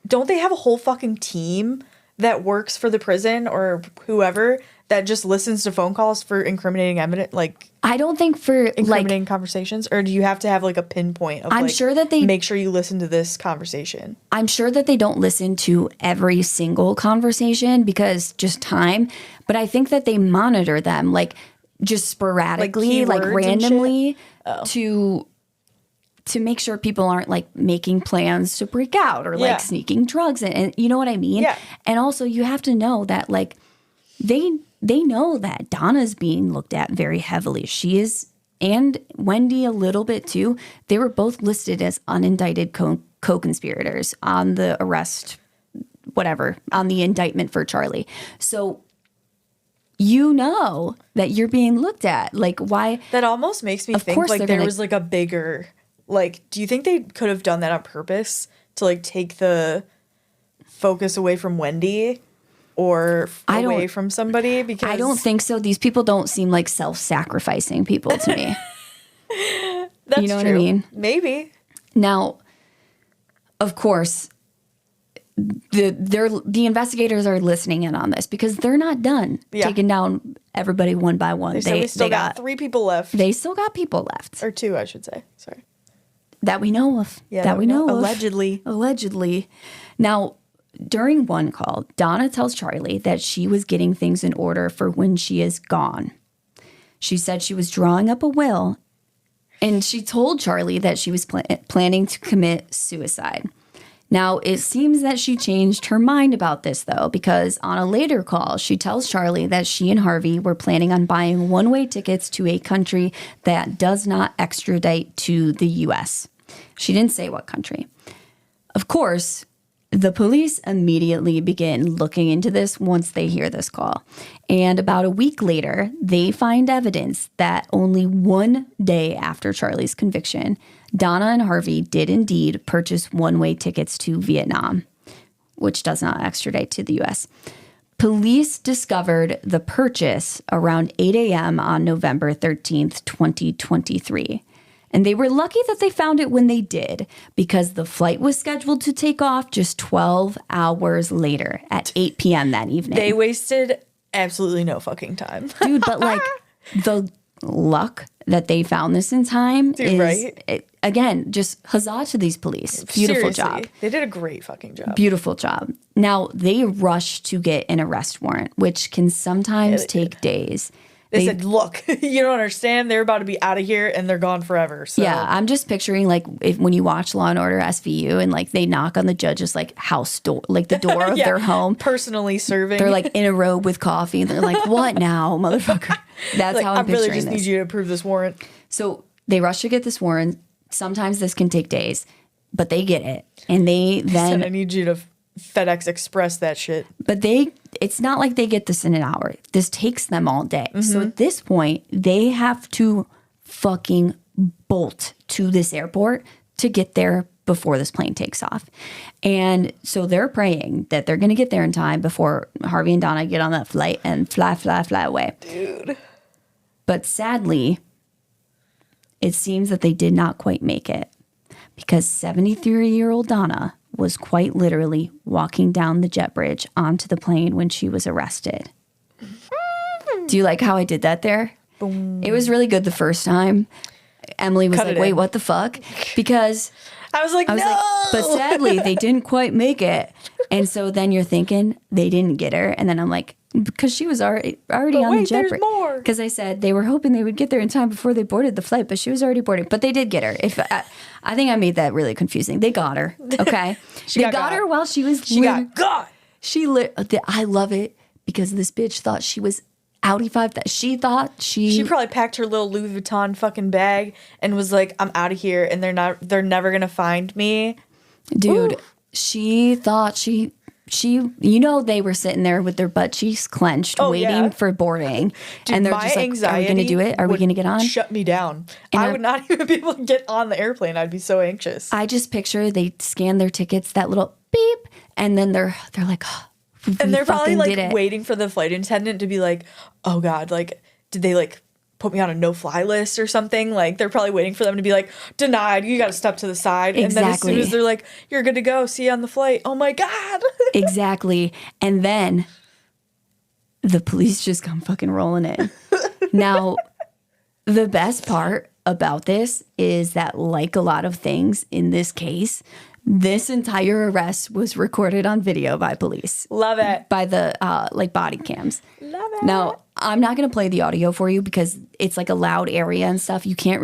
don't they have a whole fucking team that works for the prison or whoever that just listens to phone calls for incriminating evidence? Like, I don't think for incriminating conversations, or do you have to have like a pinpoint of sure that they make sure you listen to this conversation? I'm sure that they don't listen to every single conversation because just time, but I think that they monitor them like just sporadically, like randomly to make sure people aren't like making plans to break out or like sneaking drugs and you know what I mean? Yeah. And also you have to know that like they know that Donna's being looked at very heavily. She is, and Wendy a little bit too. They were both listed as unindicted co-conspirators on the arrest, whatever, on the indictment for Charlie. So you know that you're being looked at. Like, why? That almost makes me think like there was like a bigger, like, do you think they could have done that on purpose to like take the focus away from Wendy? Or away from somebody? Because I don't think so. These people don't seem like self-sacrificing people to me. That's you know true. What I mean? Maybe. Now, of course, the investigators are listening in on this because they're not done taking down everybody one by one. They still got 3 people left. They still got people left. Or 2, I should say. Sorry. That we know of. Yeah, that we know of. Allegedly. Now, during one call, Donna tells Charlie that she was getting things in order for when she is gone. She said she was drawing up a will And she told Charlie that she was planning to commit suicide. Now, it seems that she changed her mind about this, though, because on a later call, she tells Charlie that she and Harvey were planning on buying one-way tickets to a country that does not extradite to the U.S. She didn't say what country. Of course, the police immediately begin looking into this once they hear this call. And about a week later, they find evidence that only one day after Charlie's conviction, Donna and Harvey did indeed purchase one-way tickets to Vietnam, which does not extradite to the U.S. Police discovered the purchase around 8 a.m. on November 13th, 2023. And they were lucky that they found it when they did, because the flight was scheduled to take off just 12 hours later at 8 p.m. that evening. They wasted absolutely no fucking time. Dude, but like the luck that they found this in time is, right? Again, just huzzah to these police. Beautiful job. They did a great fucking job. Beautiful job. Now, they rush to get an arrest warrant, which can sometimes take days. They said, look, you don't understand. They're about to be out of here and they're gone forever. So. Yeah, I'm just picturing like when you watch Law and Order SVU and like they knock on the judge's like house door, like the door of their home. Personally serving. They're like in a robe with coffee and they're like, what now, motherfucker? That's how I'm picturing really just this. need you to approve this warrant. So they rush to get this warrant. Sometimes this can take days, but they get it. And they then... I need you to FedEx Express that shit. But it's not like they get this in an hour. This takes them all day. Mm-hmm. So at this point, they have to fucking bolt to this airport to get there before this plane takes off. And so they're praying that they're going to get there in time before Harvey and Donna get on that flight and fly away. Dude. But sadly, it seems that they did not quite make it, because 73-year-old Donna was quite literally walking down the jet bridge onto the plane when she was arrested. Do you like how I did that there? Boom. It was really good the first time. Emily was like, wait, what the fuck? Because I was like, no! But sadly, they didn't quite make it. And so then you're thinking they didn't get her. And then I'm like, because she was already on the jet bridge. Because I said they were hoping they would get there in time before they boarded the flight, but she was already boarding. But they did get her. I think I made that really confusing. They got her. Okay, they got her while she was. She got got. I love it because this bitch thought she was Audi 5. That she thought she probably packed her little Louis Vuitton fucking bag and was like, I'm out of here, and they're never gonna find me. Dude, ooh. She thought she they were sitting there with their butt cheeks clenched, waiting for boarding. Dude, and they're just like, are we going to do it? Are we going to get on? Shut me down. And I would not even be able to get on the airplane. I'd be so anxious. I just picture they scan their tickets, that little beep, and then they're like, oh, and they're probably like waiting for the flight attendant to be like, oh God, like, did they like put me on a no-fly list or something? Like, they're probably waiting for them to be like, denied, you got to step to the side. Exactly. And then as soon as they're like, you're good to go, see you on the flight. Oh my God. Exactly. And then the police just come fucking rolling in. Now, the best part about this is that, like a lot of things in this case, this entire arrest was recorded on video by police. Love it. By the body cams. Love it. Now, I'm not going to play the audio for you because it's like a loud area and stuff. You can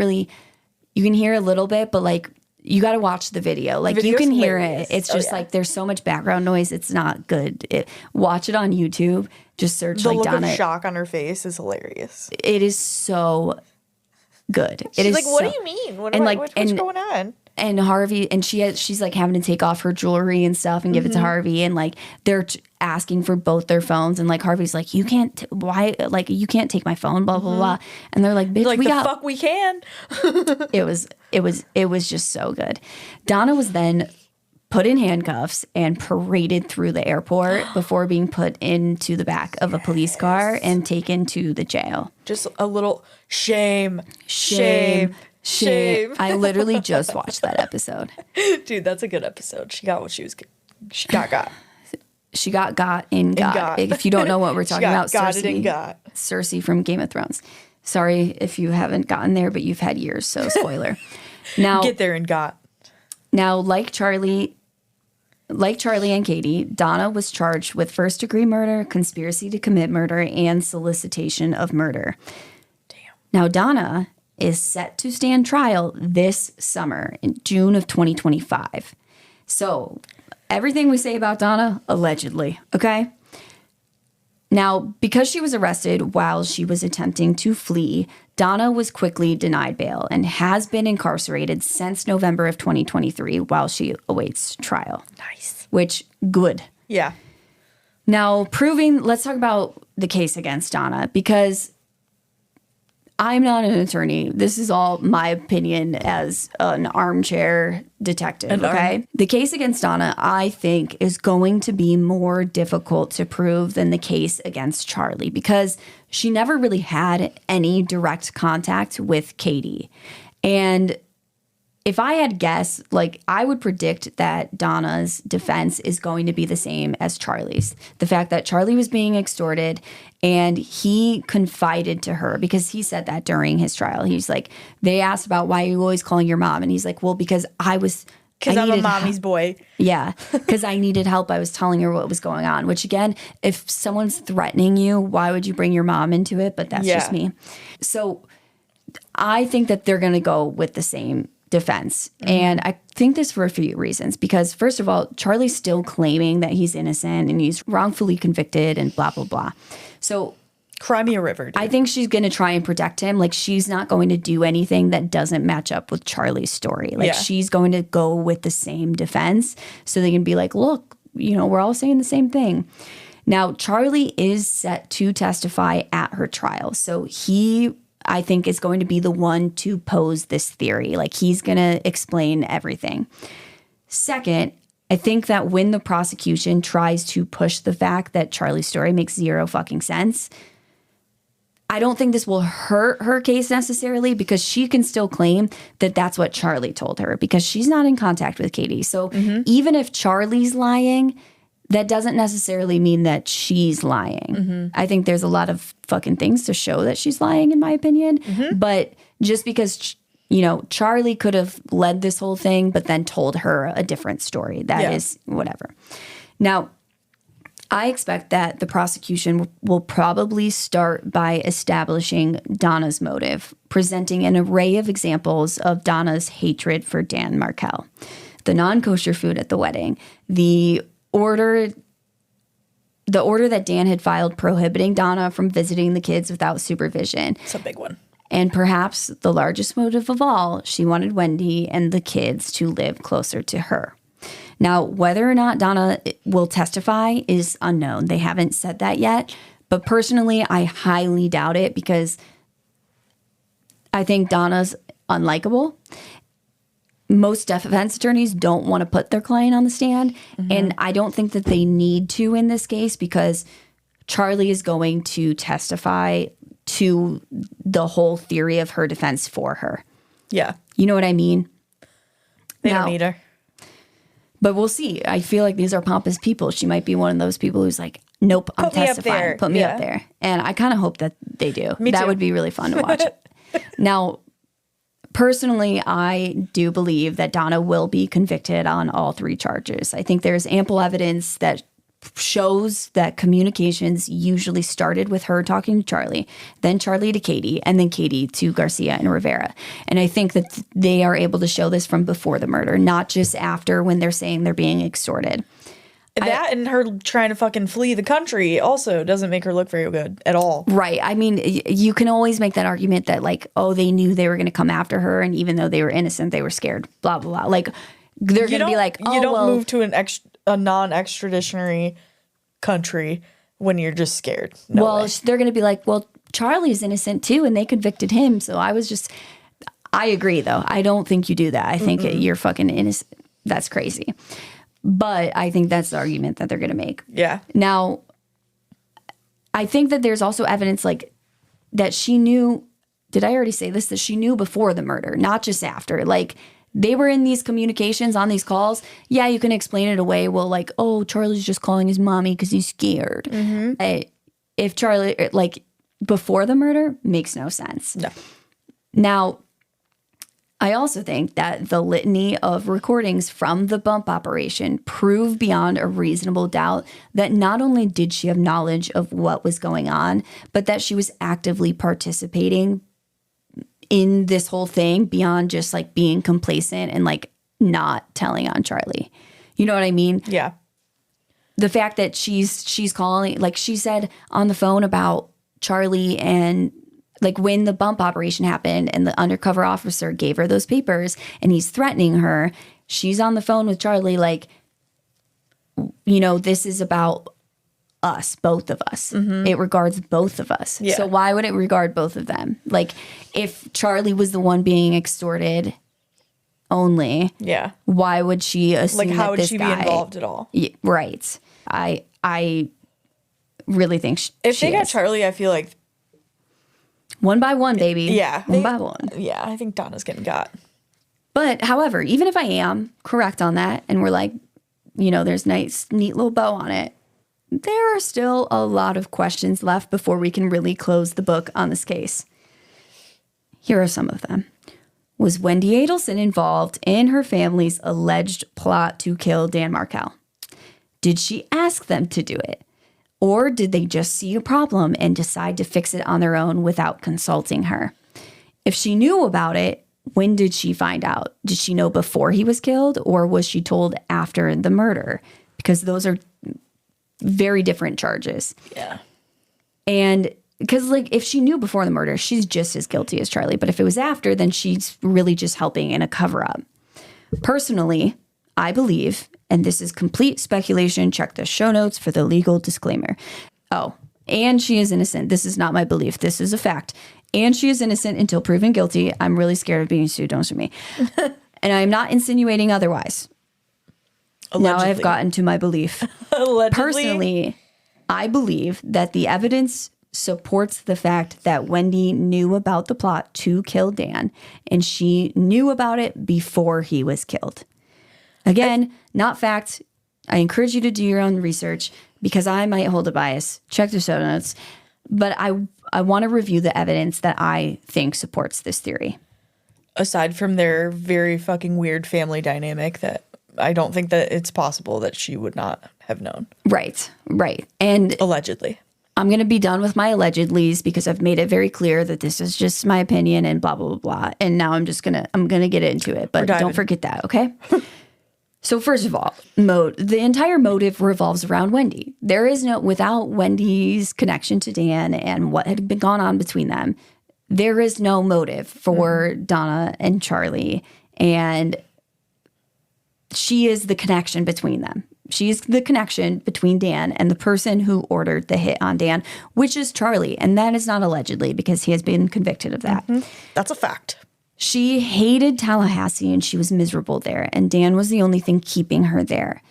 hear a little bit, but like you got to watch the video. Like you can hear it. It's just like there's so much background noise. It's not good. Watch it on YouTube. Just search the like Donna. The look of shock on her face is hilarious. It is so good. She's like, what do you mean? What's going on? And Harvey, and she's like having to take off her jewelry and stuff and give it to Harvey, and like they're asking for both their phones, and like Harvey's like, you can't take my phone, blah blah blah, and they're like, bitch, like, fuck we can. It was just so good. Donna was then put in handcuffs and paraded through the airport before being put into the back of a police car and taken to the jail. Just a little shame. I literally just watched that episode. Dude, that's a good episode. She got what she got. She got in got. If you don't know what we're talking about, Cersei from Game of Thrones. Sorry if you haven't gotten there, but you've had years, so spoiler. Now get there and got. Now, like Charlie and Katie, Donna was charged with first-degree murder, conspiracy to commit murder, and solicitation of murder. Damn. Now, Donna is set to stand trial this summer in June of 2025. So everything we say about Donna, allegedly, okay? Now, because she was arrested while she was attempting to flee, Donna was quickly denied bail and has been incarcerated since November of 2023 while she awaits trial. Nice. Which, good. Yeah. Now, let's talk about the case against Donna, because I'm not an attorney. This is all my opinion as an armchair detective, okay? The case against Donna, I think, is going to be more difficult to prove than the case against Charlie, because she never really had any direct contact with Katie. And if I had guessed, I would predict that Donna's defense is going to be the same as Charlie's. The fact that Charlie was being extorted and he confided to her, because he said that during his trial. He's like, they asked about why are you always calling your mom? And he's like, well, because I'm a mommy's boy. Yeah, because I needed help. I was telling her what was going on, which again, if someone's threatening you, why would you bring your mom into it? But that's just me. So I think that they're going to go with the same defense. And I think this for a few reasons, because first of all, Charlie's still claiming that he's innocent and he's wrongfully convicted and blah, blah, blah. So cry me a river, dude. I think she's going to try and protect him. She's not going to do anything that doesn't match up with Charlie's story. She's going to go with the same defense so they can be like, look, we're all saying the same thing. Now, Charlie is set to testify at her trial. So I think is going to be the one to pose this theory. He's going to explain everything. Second, I think that when the prosecution tries to push the fact that Charlie's story makes zero fucking sense, I don't think this will hurt her case necessarily, because she can still claim that that's what Charlie told her, because she's not in contact with Katie. So even if Charlie's lying, that doesn't necessarily mean that she's lying. I think there's a lot of fucking things to show that she's lying, in my opinion. But just because, Charlie could have led this whole thing, but then told her a different story. That is whatever. Now, I expect that the prosecution will probably start by establishing Donna's motive, presenting an array of examples of Donna's hatred for Dan Markel, the non-kosher food at the wedding, the order that Dan had filed prohibiting Donna from visiting the kids without supervision. It's a big one. And perhaps the largest motive of all, she wanted Wendy and the kids to live closer to her. Now, whether or not Donna will testify is unknown. They haven't said that yet. But personally, I highly doubt it, because I think Donna's unlikable. Most defense attorneys don't want to put their client on the stand. And I don't think that they need to in this case, because Charlie is going to testify to the whole theory of her defense for her. Yeah. You know what I mean? They don't need her. But we'll see. I feel like these are pompous people. She might be one of those people who's like, nope, I'm testifying. Put me up there. And I kind of hope that they do. Me too. That would be really fun to watch. Now, personally, I do believe that Donna will be convicted on all three charges. I think there's ample evidence that shows that communications usually started with her talking to Charlie, then Charlie to Katie, and then Katie to Garcia and Rivera. And I think that they are able to show this from before the murder, not just after, when they're saying they're being extorted. And her trying to fucking flee the country also doesn't make her look very good at all. Right. I mean, you can always make that argument that they knew they were going to come after her, and even though they were innocent, they were scared, blah, blah, blah. They're going to be like, oh, you don't move to a non-extraditionary country when you're just scared. No way. They're going to be like, well, Charlie's innocent too, and they convicted him. So I agree, though. I don't think you do that. I think you're fucking innocent. That's crazy. But I think that's the argument that they're going to make. Yeah. Now, I think that there's also evidence that she knew, did I already say this? That she knew before the murder, not just after. They were in these communications on these calls. Yeah, you can explain it away. Well, oh, Charlie's just calling his mommy because he's scared. If Charlie, before the murder, makes no sense. No. Now, I also think that the litany of recordings from the bump operation prove beyond a reasonable doubt that not only did she have knowledge of what was going on, but that she was actively participating in this whole thing beyond just like being complacent and like not telling on Charlie. You know what I mean? Yeah. The fact that she's calling, like she said on the phone about Charlie, and like when the bump operation happened and the undercover officer gave her those papers and he's threatening her, she's on the phone with Charlie like, you know, this is about us, both of us. Mm-hmm. It regards both of us. Yeah. So why would it regard both of them? Like if Charlie was the one being extorted only, why would she assume like how that would this she guy, be involved at all? Yeah, right. I really think if they got Charlie, I feel like one by one, baby. Yeah, one by one. Yeah, I think Donna's getting got. But however, even if I am correct on that, and we're like, you know, there's nice, neat little bow on it, there are still a lot of questions left before we can really close the book on this case. Here are some of them. Was Wendy Adelson involved in her family's alleged plot to kill Dan Markel? Did she ask them to do it? Or did they just see a problem and decide to fix it on their own without consulting her? If she knew about it, when did she find out? Did she know before he was killed, or was she told after the murder? Because those are very different charges. Yeah. And because like if she knew before the murder, she's just as guilty as Charlie. But if it was after, then she's really just helping in a cover-up. Personally, I believe, and this is complete speculation, check the show notes for the legal disclaimer. Oh, and she is innocent. This is not my belief. This is a fact. And she is innocent until proven guilty. I'm really scared of being sued. Don't sue me. And I'm not insinuating otherwise. Allegedly. Now I've gotten to my belief. Personally, I believe that the evidence supports the fact that Wendy knew about the plot to kill Dan, and she knew about it before he was killed. Again, not fact. I encourage you to do your own research because I might hold a bias. Check the show notes. But I want to review the evidence that I think supports this theory. Aside from their very fucking weird family dynamic that I don't think that it's possible that she would not have known. Right. And allegedly. I'm going to be done with my allegedlys because I've made it very clear that this is just my opinion and blah, blah, blah, blah. And now I'm going to get into it. But don't forget that, okay? So first of all, the entire motive revolves around Wendy. There is without Wendy's connection to Dan and what had been gone on between them, there is no motive for Donna and Charlie. And she is the connection between them. She is the connection between Dan and the person who ordered the hit on Dan, which is Charlie. And that is not allegedly because he has been convicted of that. Mm-hmm. That's a fact. She hated Tallahassee and she was miserable there. And Dan was the only thing keeping her there.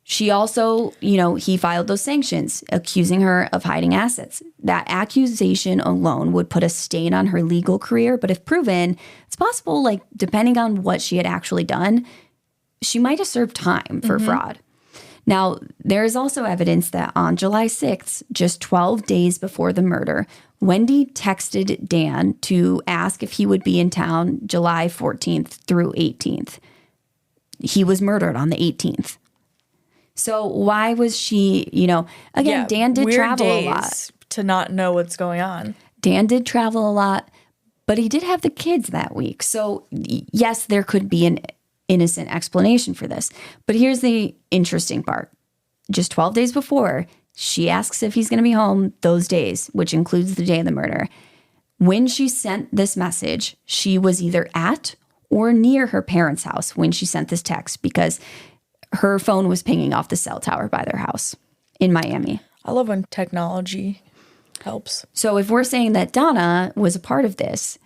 She also, he filed those sanctions accusing her of hiding assets. That accusation alone would put a stain on her legal career. But if proven, it's possible, like, depending on what she had actually done, she might have served time for fraud. Now, there is also evidence that on July 6th, just 12 days before the murder, Wendy texted Dan to ask if he would be in town July 14th through 18th. He was murdered on the 18th. So why was she, Dan did travel a lot. To not know what's going on. Dan did travel a lot, but he did have the kids that week. So yes, there could be an innocent explanation for this. But here's the interesting part. Just 12 days before, she asks if he's going to be home those days, which includes the day of the murder. When she sent this message, she was either at or near her parents' house when she sent this text because her phone was pinging off the cell tower by their house in Miami. I love when technology helps. So if we're saying that Donna was a part of this,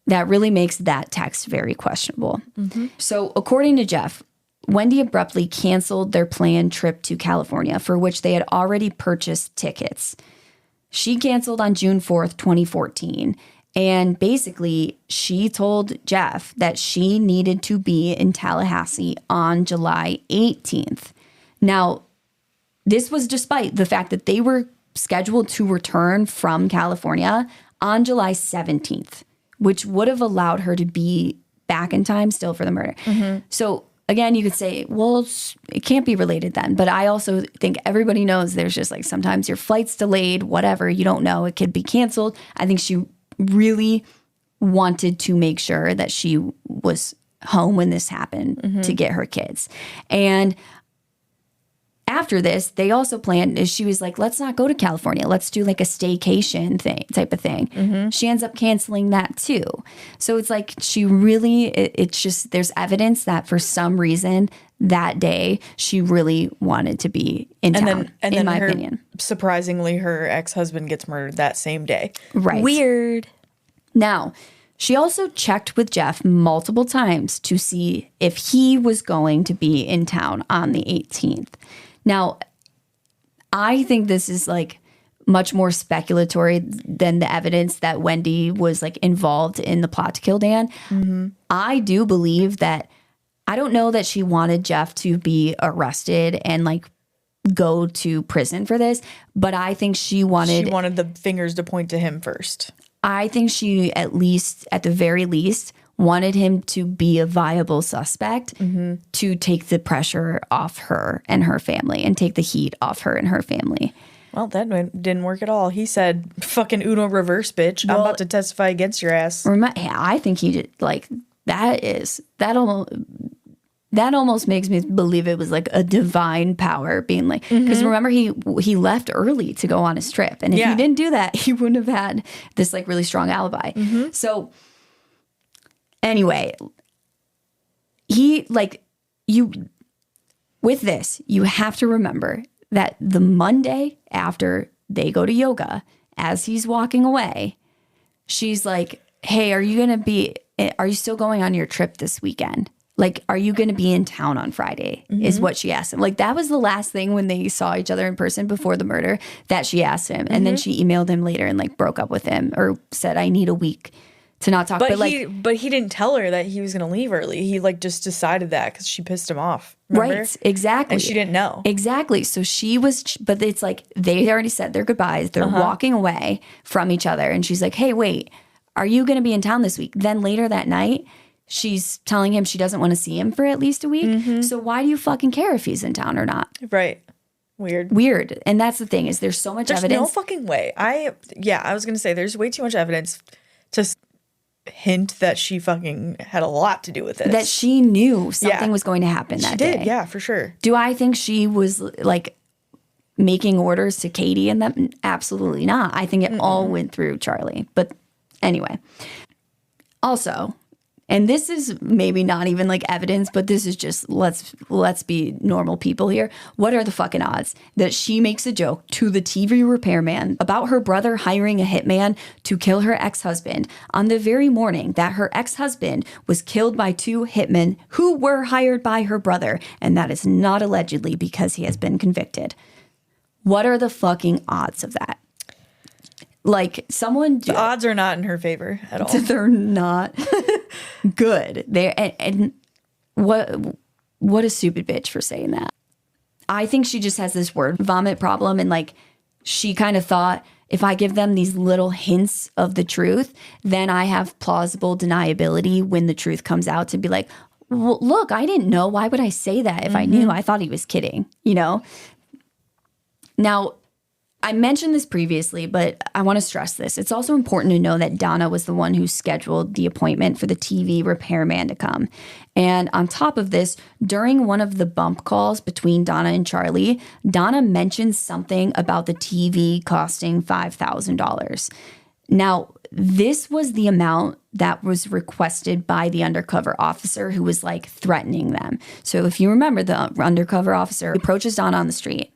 that really makes that text very questionable. Mm-hmm. So according to Jeff, Wendy abruptly canceled their planned trip to California, for which they had already purchased tickets. She canceled on June 4th, 2014. And basically, she told Jeff that she needed to be in Tallahassee on July 18th. Now, this was despite the fact that they were scheduled to return from California on July 17th. Which would have allowed her to be back in time still for the murder. Mm-hmm. So again, you could say, well, it can't be related then. But I also think everybody knows there's just like sometimes your flight's delayed, whatever, you don't know. It could be canceled. I think she really wanted to make sure that she was home when this happened to get her kids. And after this, they also planned, she was like, let's not go to California. Let's do like a staycation type of thing. She ends up canceling that too. So it's like she really, it's just, there's evidence that for some reason that day she really wanted to be in town, in my opinion. Surprisingly, her ex-husband gets murdered that same day. Right. Weird. Now, she also checked with Jeff multiple times to see if he was going to be in town on the 18th. Now, I think this is like much more speculatory than the evidence that Wendy was like involved in the plot to kill Dan. I do believe that, I don't know that she wanted Jeff to be arrested and like go to prison for this, but I think she wanted the fingers to point to him first. I think she at the very least, wanted him to be a viable suspect to take the pressure off her and her family and take the heat off her and her family. Well, that didn't work at all. He said, fucking Uno reverse, bitch. Well, I'm about to testify against your ass. I think he did, like, that almost makes me believe it was like a divine power being like, because remember he left early to go on his trip. And if he didn't do that, he wouldn't have had this like really strong alibi. So anyway, with this, you have to remember that the Monday after they go to yoga, as he's walking away, she's like, hey, are you still going on your trip this weekend? Like, are you going to be in town on Friday is what she asked him. Like, that was the last thing when they saw each other in person before the murder that she asked him. And then she emailed him later and like broke up with him or said, I need a week to not talk. But he didn't tell her that he was going to leave early. He like just decided that because she pissed him off. Remember? Right, exactly. And she didn't know. Exactly. So she was, but it's like they already said their goodbyes. They're walking away from each other. And she's like, hey, wait, are you going to be in town this week? Then later that night, she's telling him she doesn't want to see him for at least a week. So why do you fucking care if he's in town or not? Right. Weird. And that's the thing is there's so much evidence. There's no fucking way. I was going to say there's way too much evidence to hint that she fucking had a lot to do with this. That she knew something was going to happen that day. She did, yeah, for sure. Do I think she was like making orders to Katie and them? Absolutely not. I think it all went through Charlie. But anyway. Also, and this is maybe not even like evidence, but this is just let's be normal people here. What are the fucking odds that she makes a joke to the TV repairman about her brother hiring a hitman to kill her ex-husband on the very morning that her ex-husband was killed by two hitmen who were hired by her brother, and that is not allegedly because he has been convicted. What are the fucking odds of that? Like the odds are not in her favor at all. They're not good. And what a stupid bitch for saying that. I think she just has this word vomit problem, and like she kind of thought if I give them these little hints of the truth, then I have plausible deniability when the truth comes out to be like, well, look, I didn't know. Why would I say that if I knew? I thought he was kidding, you know? Now, I mentioned this previously, but I want to stress this. It's also important to know that Donna was the one who scheduled the appointment for the TV repairman to come. And on top of this, during one of the bump calls between Donna and Charlie, Donna mentioned something about the TV costing $5,000. Now, this was the amount that was requested by the undercover officer who was like threatening them. So if you remember, the undercover officer approaches Donna on the street.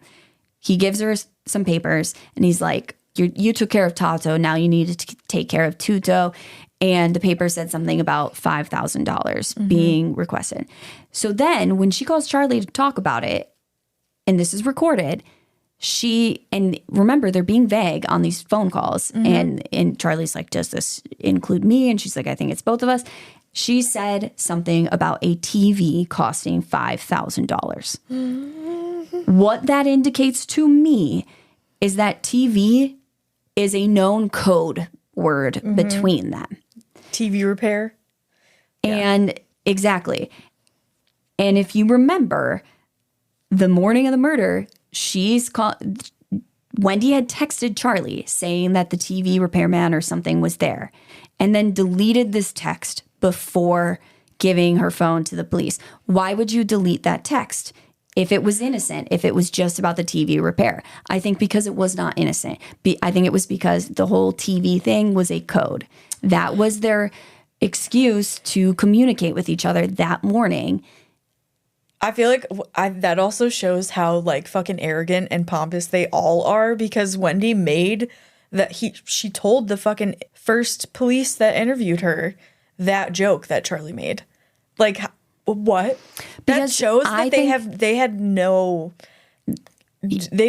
He gives her some papers and he's like, you took care of Tato. Now you need to take care of Tuto. And the paper said something about $5,000 being requested. So then when she calls Charlie to talk about it, and this is recorded, and remember, they're being vague on these phone calls. And Charlie's like, does this include me? And she's like, I think it's both of us. She said something about a TV costing $5,000. What that indicates to me is that TV is a known code word between them. TV repair. And exactly. And if you remember, the morning of the murder, Wendy had texted Charlie saying that the TV repairman or something was there and then deleted this text before giving her phone to the police. Why would you delete that text if it was innocent, if it was just about the TV repair? I think because it was not innocent. I think it was because the whole TV thing was a code. That was their excuse to communicate with each other that morning. I feel like that also shows how like fucking arrogant and pompous they all are, because Wendy made that she told the fucking first police that interviewed her that joke that Charlie made. Like, what? Because that shows that they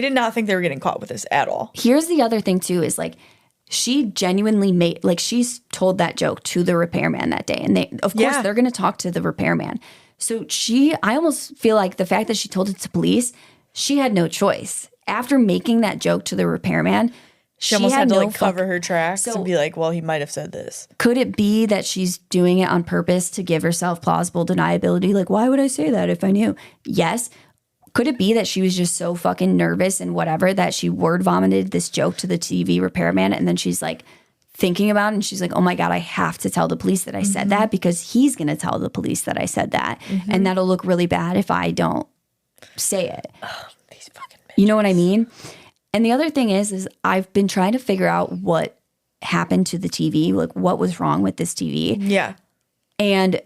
did not think they were getting caught with this at all. Here's the other thing too, is like, she genuinely made, like, she's told that joke to the repairman that day. And they're going to talk to the repairman. So I almost feel like the fact that she told it to police, she had no choice. After making that joke to the repairman, she almost had to like cover her tracks and be like, well, he might have said this. Could it be that she's doing it on purpose to give herself plausible deniability? Like, why would I say that if I knew? Yes. Could it be that she was just so fucking nervous and whatever that she word vomited this joke to the TV repairman, and then she's like thinking about it and she's like, oh my God, I have to tell the police that I said that because he's going to tell the police that I said that. And that'll look really bad if I don't say it. Oh, these fucking bitches. You know what I mean? And the other thing is I've been trying to figure out what happened to the TV, like what was wrong with this TV. Yeah. And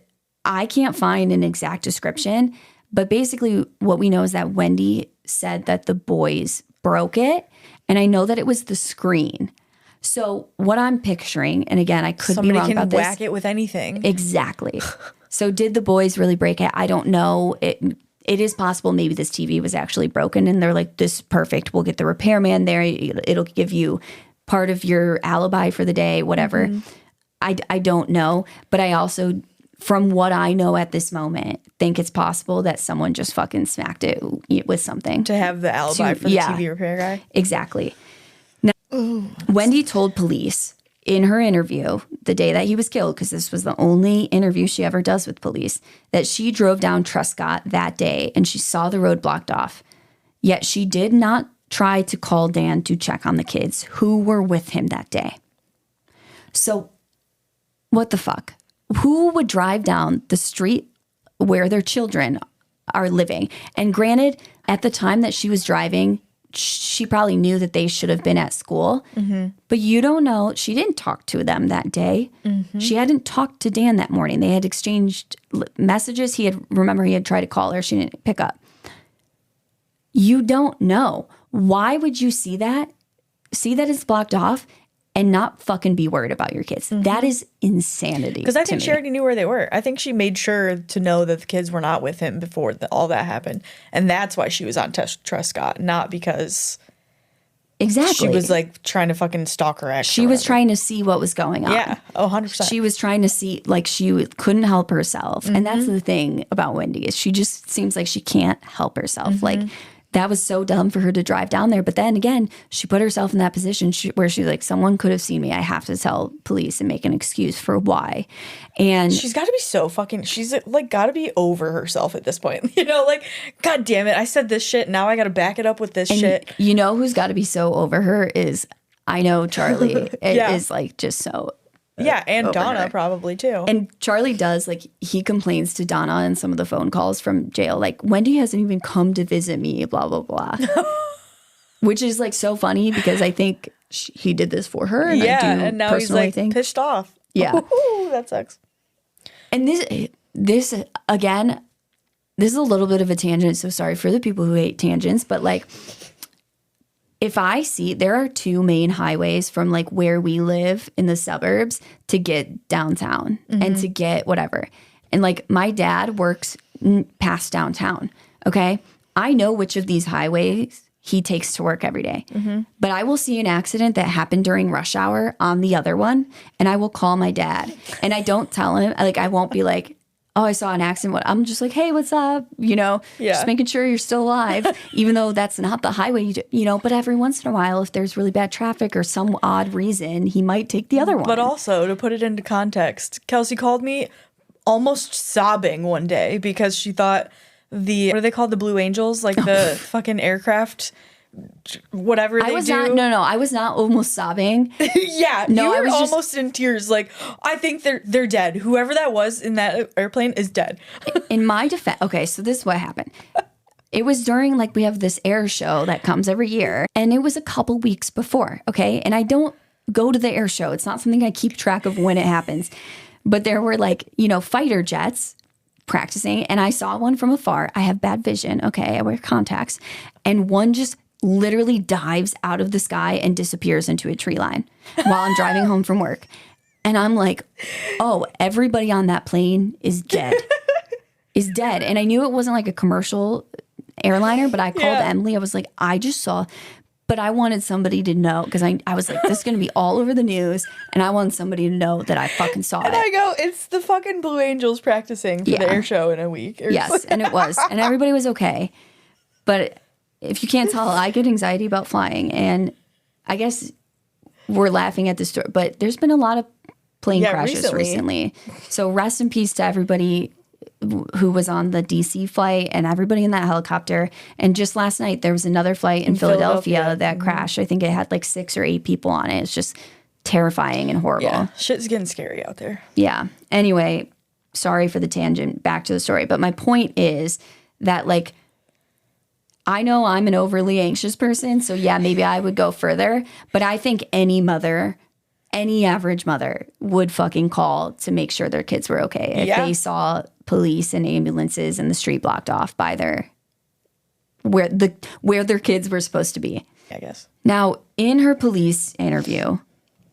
I can't find an exact description, but basically what we know is that Wendy said that the boys broke it. And I know that it was the screen. So what I'm picturing, and again, I could be wrong about this. Somebody can whack it with anything. Exactly. So did the boys really break it? I don't know. It is possible maybe this TV was actually broken and they're like, this is perfect. We'll get the repairman there. It'll give you part of your alibi for the day, whatever. I don't know. But I also, from what I know at this moment, think it's possible that someone just fucking smacked it with something. To have the alibi for the TV repair guy? Exactly. Now, Wendy told police in her interview the day that he was killed, because this was the only interview she ever does with police, that she drove down Truscott that day and she saw the road blocked off. Yet she did not try to call Dan to check on the kids who were with him that day. So what the fuck? Who would drive down the street where their children are living? And granted, at the time that she was driving, she probably knew that they should have been at school. But you don't know. She didn't talk to them that day. She hadn't talked to Dan that morning. They had exchanged messages. He had tried to call her. She didn't pick up. You don't know. Why would you see that it's blocked off and not fucking be worried about your kids? That is insanity. Because I think she already knew where they were. I think she made sure to know that the kids were not with him before all that happened. And that's why she was on Truscott, not because she was like trying to fucking stalk her ex. She was trying to see what was going on. Yeah, 100%. She was trying to see, like, she couldn't help herself. And that's the thing about Wendy, is she just seems like she can't help herself. Like, that was so dumb for her to drive down there. But then again, she put herself in that position where she's like, someone could have seen me. I have to tell police and make an excuse for why. And she's got to be so fucking, she's like got to be over herself at this point. You know, like, God damn it, I said this shit. Now I got to back it up with this shit. You know who's got to be so over her is, I know Charlie is like just so yeah, and Donna her. Probably too. And Charlie does, like, he complains to Donna in some of the phone calls from jail, like, Wendy hasn't even come to visit me, blah, blah, blah. Which is, like, so funny because I think he did this for her. And I do and now he's, like, pissed off. Yeah. Ooh, that sucks. And this, again, this is a little bit of a tangent, so sorry for the people who hate tangents, but, like, if I see, there are two main highways from like where we live in the suburbs to get downtown and to get whatever. And like my dad works past downtown. Okay. I know which of these highways he takes to work every day. But I will see an accident that happened during rush hour on the other one. And I will call my dad and I don't tell him, like, I won't be like, oh, I saw an accident. I'm just like, hey, what's up? You know, just making sure you're still alive, even though that's not the highway, you know, but every once in a while, if there's really bad traffic or some odd reason, he might take the other one. But also, to put it into context, Kelsey called me almost sobbing one day because she thought what are they called? The Blue Angels? Like the fucking aircraft whatever they do. I was not almost sobbing. Yeah, no, you were almost in tears. Like, I think they're dead. Whoever that was in that airplane is dead. In my defense, okay, so this is what happened. It was during, like, we have this air show that comes every year, and it was a couple weeks before, okay? And I don't go to the air show. It's not something I keep track of when it happens. But there were, like, fighter jets practicing, and I saw one from afar. I have bad vision, okay? I wear contacts. And one just literally dives out of the sky and disappears into a tree line while I'm driving home from work. And I'm like, oh, everybody on that plane is dead. Is dead. And I knew it wasn't like a commercial airliner, but I called Emily. I was like, I just saw, but I wanted somebody to know, because I was like, this is going to be all over the news, and I want somebody to know that I fucking saw it. And I go, it's the fucking Blue Angels practicing for the air show in a week. Yes, and it was. And everybody was okay. But if you can't tell, I get anxiety about flying, and I guess we're laughing at the story, but there's been a lot of plane crashes recently. So rest in peace to everybody who was on the DC flight and everybody in that helicopter. And just last night, there was another flight in Philadelphia that crashed. I think it had like 6 or 8 people on it. It's just terrifying and horrible. Yeah, shit's getting scary out there. Yeah. Anyway, sorry for the tangent. Back to the story. But my point is that, like, I know I'm an overly anxious person, so yeah, maybe I would go further. But I think any mother, any average mother would fucking call to make sure their kids were okay if they saw police and ambulances and the street blocked off by where their kids were supposed to be. I guess. Now, in her police interview,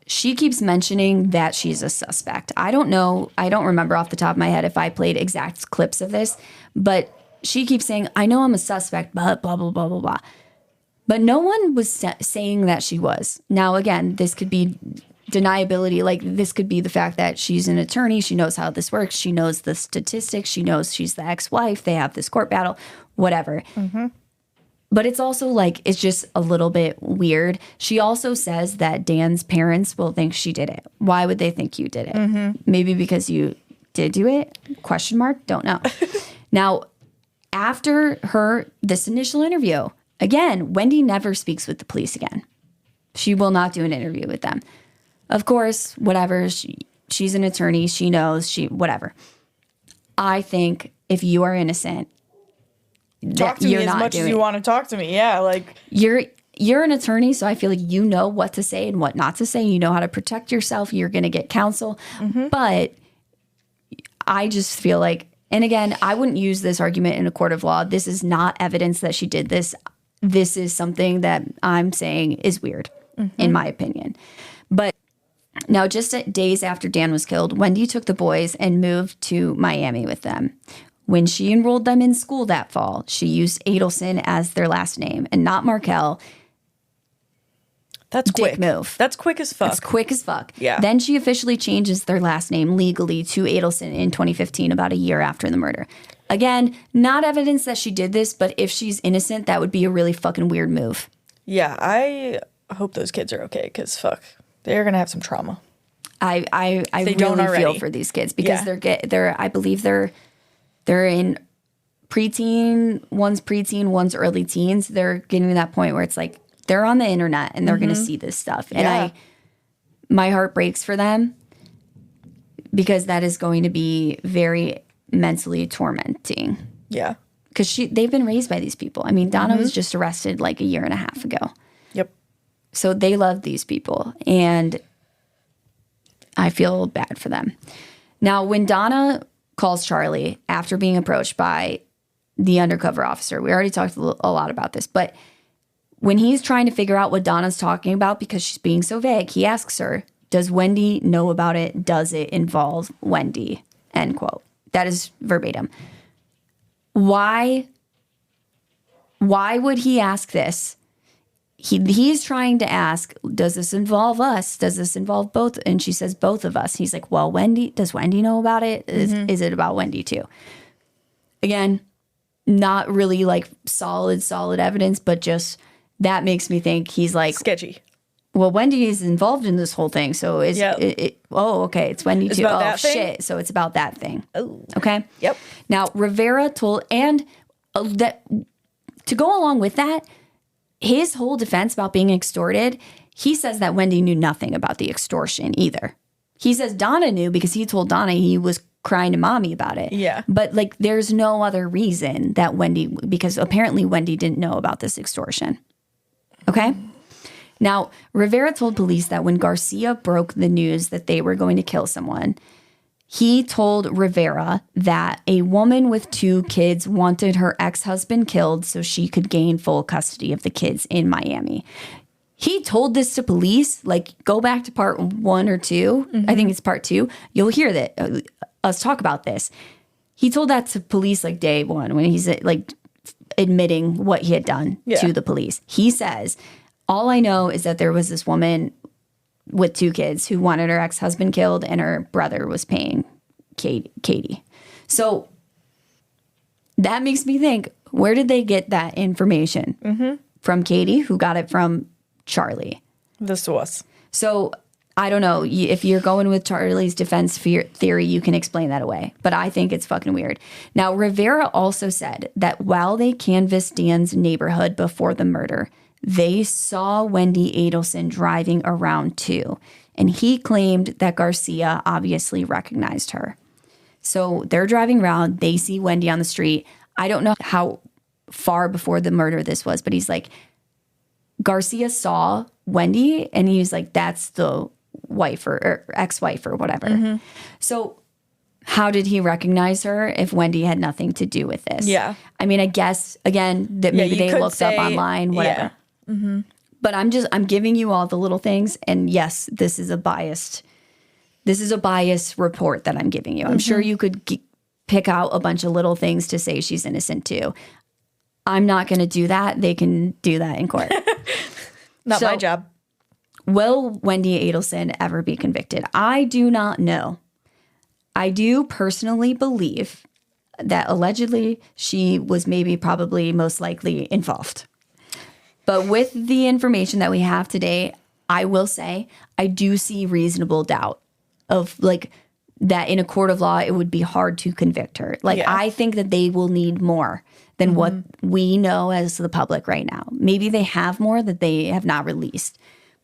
she keeps mentioning that she's a suspect. I don't know. I don't remember off the top of my head if I played exact clips of this, but she keeps saying, I know I'm a suspect, but blah, blah, blah, blah, blah. But no one was saying that she was. Now, again, this could be deniability. Like, this could be the fact that she's an attorney. She knows how this works. She knows the statistics. She knows she's the ex-wife. They have this court battle, whatever. Mm-hmm. But it's also like, it's just a little bit weird. She also says that Dan's parents will think she did it. Why would they think you did it? Mm-hmm. Maybe because you did do it? Question mark? Don't know. Now, after this initial interview, again, Wendy never speaks with the police again. She will not do an interview with them. Of course, whatever. She's an attorney. She knows. Whatever. I think if you are innocent, talk to me as much as you want to talk to me. Yeah, like you're an attorney, so I feel like you know what to say and what not to say. You know how to protect yourself. You're going to get counsel. Mm-hmm. But I just feel like, and again, I wouldn't use this argument in a court of law. This is not evidence that she did this. This is something that I'm saying is weird, in my opinion. But now, just days after Dan was killed, Wendy took the boys and moved to Miami with them. When she enrolled them in school that fall, she used Adelson as their last name and not Markel. That's Dick quick. Move. That's quick as fuck. That's quick as fuck. Yeah. Then she officially changes their last name legally to Adelson in 2015, about a year after the murder. Again, not evidence that she did this, but if she's innocent, that would be a really fucking weird move. Yeah, I hope those kids are okay, because fuck, they're gonna have some trauma. I really feel for these kids because they're I believe they're in preteen, one's early teens. They're getting to that point where it's like they're on the internet and they're going to see this stuff. And my heart breaks for them because that is going to be very mentally tormenting. Yeah. Because they've been raised by these people. I mean, Donna was just arrested like a year and a half ago. Yep. So they love these people. And I feel bad for them. Now, when Donna calls Charlie after being approached by the undercover officer, we already talked a lot about this, but when he's trying to figure out what Donna's talking about because she's being so vague, he asks her, does Wendy know about it? Does it involve Wendy? End quote. That is verbatim. Why would he ask this? He's trying to ask, does this involve us? Does this involve both? And she says, both of us. He's like, well, does Wendy know about it? Is it about Wendy too? Again, not really like solid evidence, but just that makes me think he's like sketchy. Well, Wendy is involved in this whole thing. So okay, it's Wendy too. Oh, shit. So it's about that thing. Oh. Okay? Yep. Now, Rivera told, and that to go along with that, his whole defense about being extorted, he says that Wendy knew nothing about the extortion either. He says Donna knew because he told Donna he was crying to mommy about it. Yeah. But like, there's no other reason that because apparently Wendy didn't know about this extortion. Okay? Now, Rivera told police that when Garcia broke the news that they were going to kill someone, he told Rivera that a woman with 2 kids wanted her ex-husband killed so she could gain full custody of the kids in Miami. He told this to police, like, go back to part 1 or 2. Mm-hmm. I think it's part 2. You'll hear that. Us talk about this. He told that to police like day 1 when he's like admitting what he had done to the police. He says, all I know is that there was this woman with 2 kids who wanted her ex-husband killed and her brother was paying Katie. So that makes me think, where did they get that information? Mm-hmm. From Katie, who got it from Charlie. The source. So I don't know. If you're going with Charlie's defense theory, you can explain that away. But I think it's fucking weird. Now, Rivera also said that while they canvassed Dan's neighborhood before the murder, they saw Wendy Adelson driving around too. And he claimed that Garcia obviously recognized her. So they're driving around. They see Wendy on the street. I don't know how far before the murder this was, but he's like, Garcia saw Wendy and he was like, that's the wife or ex-wife or whatever. Mm-hmm. So how did he recognize her if Wendy had nothing to do with this? Yeah. I mean, I guess, again, that maybe they looked up online, whatever. Yeah. Mm-hmm. But I'm giving you all the little things. And yes, this is a biased report that I'm giving you. I'm sure you could pick out a bunch of little things to say she's innocent too. I'm not going to do that. They can do that in court. Not my job. Will Wendy Adelson ever be convicted? I do not know. I do personally believe that allegedly she was probably most likely involved. But with the information that we have today, I will say I do see reasonable doubt of like that in a court of law, it would be hard to convict her. Like, I think that they will need more than what we know as the public right now. Maybe they have more that they have not released.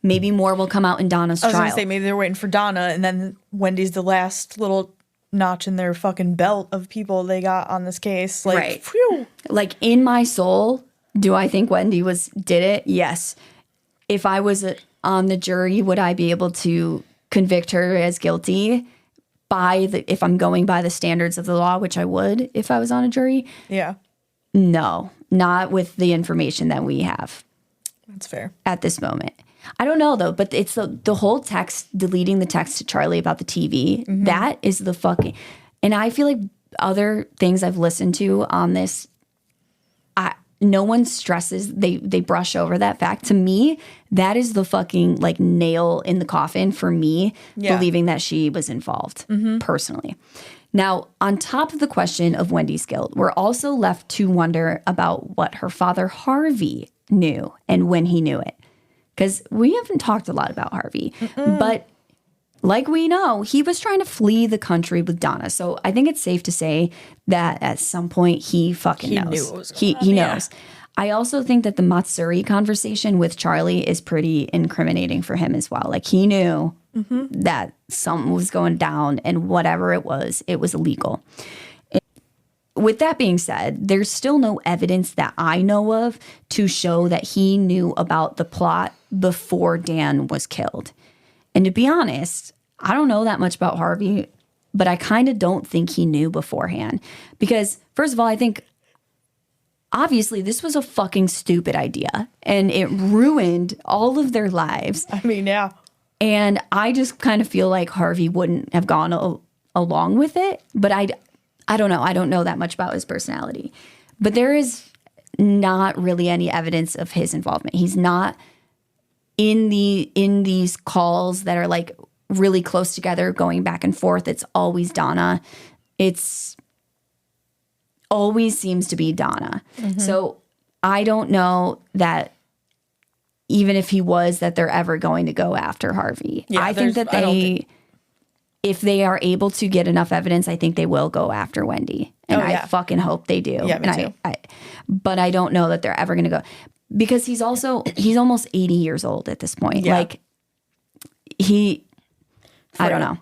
Maybe more will come out in Donna's trial. I was going to say, maybe they're waiting for Donna, and then Wendy's the last little notch in their fucking belt of people they got on this case. Like, right. Phew. Like, in my soul, do I think Wendy did it? Yes. If I was on the jury, would I be able to convict her as guilty if I'm going by the standards of the law, which I would if I was on a jury? Yeah. No, not with the information that we have. That's fair. At this moment. I don't know, though, but it's the whole text, deleting the text to Charlie about the TV. Mm-hmm. That is the fucking... And I feel like other things I've listened to on this, no one stresses, they brush over that fact. To me, that is the fucking like nail in the coffin for me, believing that she was involved, personally. Now, on top of the question of Wendy's guilt, we're also left to wonder about what her father Harvey knew and when he knew it. Because we haven't talked a lot about Harvey. But like we know, he was trying to flee the country with Donna. So I think it's safe to say that at some point he fucking knows. He knows. I also think that the Matsuri conversation with Charlie is pretty incriminating for him as well. Like, he knew that something was going down, and whatever it was illegal. With that being said, there's still no evidence that I know of to show that he knew about the plot before Dan was killed. And to be honest, I don't know that much about Harvey, but I kind of don't think he knew beforehand. Because, first of all, I think, obviously, this was a fucking stupid idea. And it ruined all of their lives. I mean, yeah. And I just kind of feel like Harvey wouldn't have gone along with it. But I don't know. I don't know that much about his personality. But there is not really any evidence of his involvement. He's not in these calls that are like really close together, going back and forth. It's always Donna. It's always seems to be Donna. So I don't know that even if he was, that they're ever going to go after Harvey. Yeah, I think that if they are able to get enough evidence, I think they will go after Wendy. And I fucking hope they do. Yeah, me too. But I don't know that they're ever going to go. Because he's almost 80 years old at this point. Yeah. Like I don't know.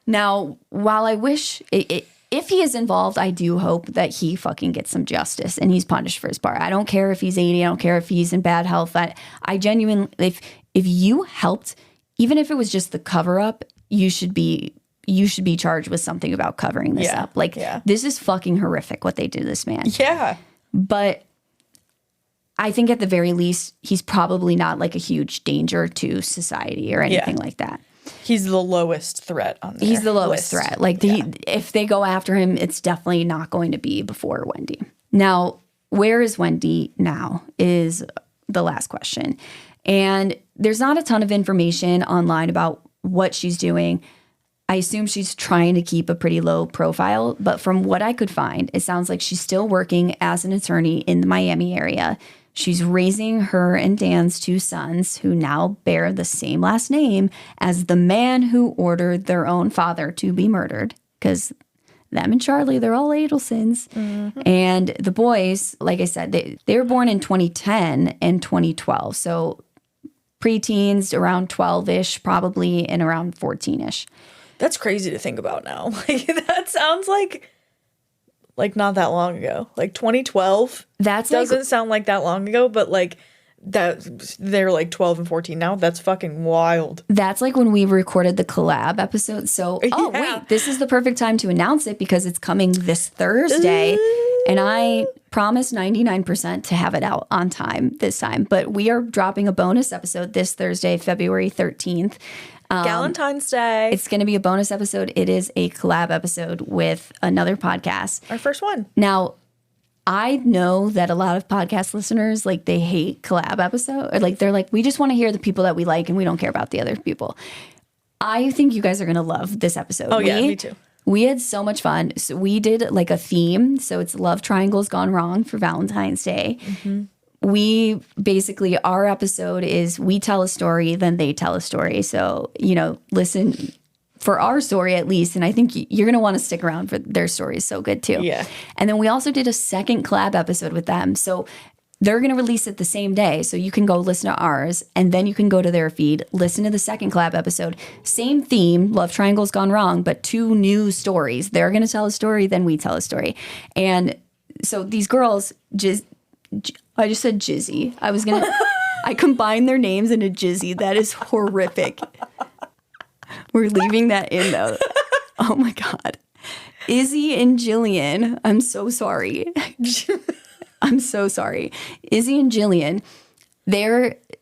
Now, while I wish if he is involved, I do hope that he fucking gets some justice and he's punished for his part. I don't care if he's 80. I don't care if he's in bad health. I genuinely, if you helped, even if it was just the cover up, you should be charged with something about covering this up. Like, this is fucking horrific what they did to this man. Yeah. But I think at the very least, he's probably not like a huge danger to society or anything like that. He's the lowest threat on there. He's the lowest threat. Like, if they go after him, it's definitely not going to be before Wendy. Now, where is Wendy now is the last question. And there's not a ton of information online about what she's doing. I assume she's trying to keep a pretty low profile, but from what I could find, it sounds like she's still working as an attorney in the Miami area. She's raising her and Dan's 2 sons, who now bear the same last name as the man who ordered their own father to be murdered. Because them and Charlie, they're all Adelsons. Mm-hmm. And the boys, like I said, they were born in 2010 and 2012. So preteens, around 12-ish probably, and around 14-ish. That's crazy to think about now. Like, that sounds like not that long ago. Like 2012. That doesn't sound like that long ago, but like that they're like 12 and 14 now. That's fucking wild. That's like when we recorded the collab episode. So, wait, this is the perfect time to announce it because it's coming this Thursday. And I promise 99% to have it out on time this time. But we are dropping a bonus episode this Thursday, February 13th. Valentine's Day. It's going to be a bonus episode. It is a collab episode with another podcast. Our first one. Now, I know that a lot of podcast listeners, like, they hate collab episode. Like, they're like, we just want to hear the people that we like and we don't care about the other people. I think you guys are going to love this episode. Oh, yeah, me too. We had so much fun. So we did like a theme. So it's Love Triangles Gone Wrong for Valentine's Day. Mm-hmm. We basically, our episode is we tell a story, then they tell a story. So, listen for our story at least. And I think you're going to want to stick around for their story. It's so good too. Yeah. And then we also did a second collab episode with them. So they're going to release it the same day. So you can go listen to ours and then you can go to their feed, listen to the second collab episode. Same theme, Love Triangles Gone Wrong, but 2 new stories. They're going to tell a story, then we tell a story. And so these girls I just said Jizzy. I combined their names into Jizzy. That is horrific. We're leaving that in though. Oh my God. Izzy and Jillian. I'm so sorry. I'm so sorry. Izzy and Jillian,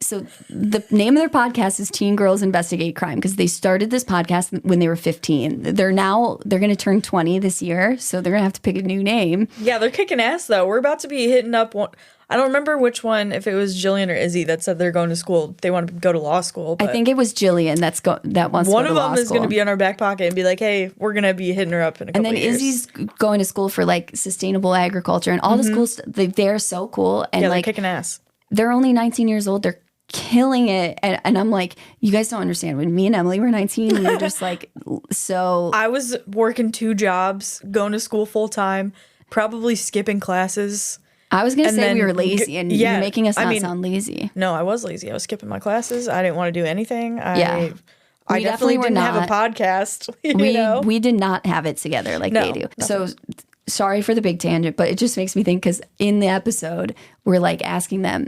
so the name of their podcast is Teen Girls Investigate Crime because they started this podcast when they were 15. They're going to turn 20 this year, so they're going to have to pick a new name. Yeah, they're kicking ass though. We're about to be hitting up one. I don't remember which one, if it was Jillian or Izzy that said they're going to school. They want to go to law school. I think it was Jillian that wants to go to law school. One of them is going to be on our back pocket and be like, hey, we're going to be hitting her up in a couple of years. And then Izzy's going to school for like sustainable agriculture and all the schools. They're so cool. And they're like kicking ass. They're only 19 years old. They're killing it. And I'm like, you guys don't understand. When me and Emily were 19, we were just like, so. I was working 2 jobs, going to school full time, probably skipping classes. I was going to say we were lazy, and you're making us not sound lazy. No, I was lazy. I was skipping my classes. I didn't want to do anything. I We definitely didn't have a podcast. We did not have it together like they do. Nothing. So sorry for the big tangent, but it just makes me think because in the episode, we're like asking them,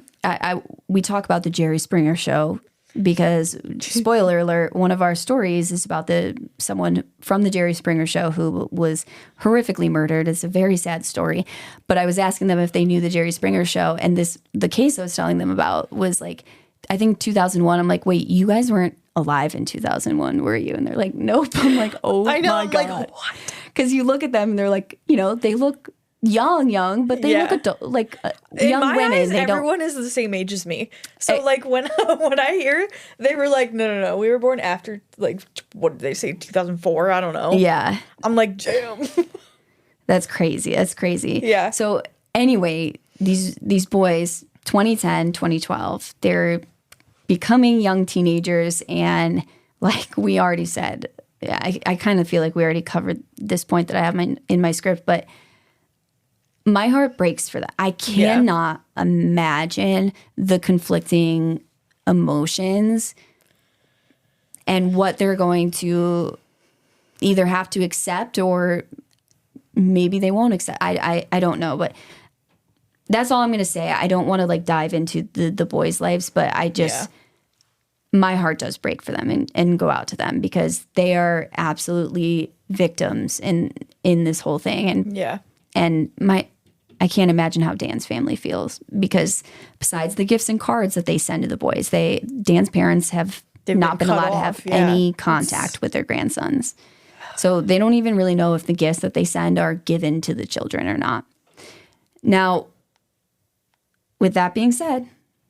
we talk about the Jerry Springer show because, spoiler alert, one of our stories is about someone from the Jerry Springer show who was horrifically murdered. It's a very sad story. But I was asking them if they knew the Jerry Springer show. And the case I was telling them about was like, I think 2001. I'm like, wait, you guys weren't alive in 2001, were you? And they're like, nope. I'm like, oh my God. Like, what? Because you look at them and they're like, they look young, but they look adult, like young in my women. Eyes, everyone is the same age as me. So like when I hear they were like, no, we were born after like what did they say 2004? I don't know. Yeah, I'm like, damn. That's crazy. Yeah. So anyway, these boys, 2010, 2012, they're becoming young teenagers, and like we already said, I kind of feel like we already covered this point that I have in my script, but my heart breaks for that. I cannot imagine the conflicting emotions and what they're going to either have to accept or maybe they won't accept. I don't know, but that's all I'm going to say. I don't want to like dive into the boys' lives, but I just, my heart does break for them and go out to them because they are absolutely victims in this whole thing. And I can't imagine how Dan's family feels because besides the gifts and cards that they send to the boys, Dan's parents have not been allowed to have any contact with their grandsons. So they don't even really know if the gifts that they send are given to the children or not. Now, with that being said,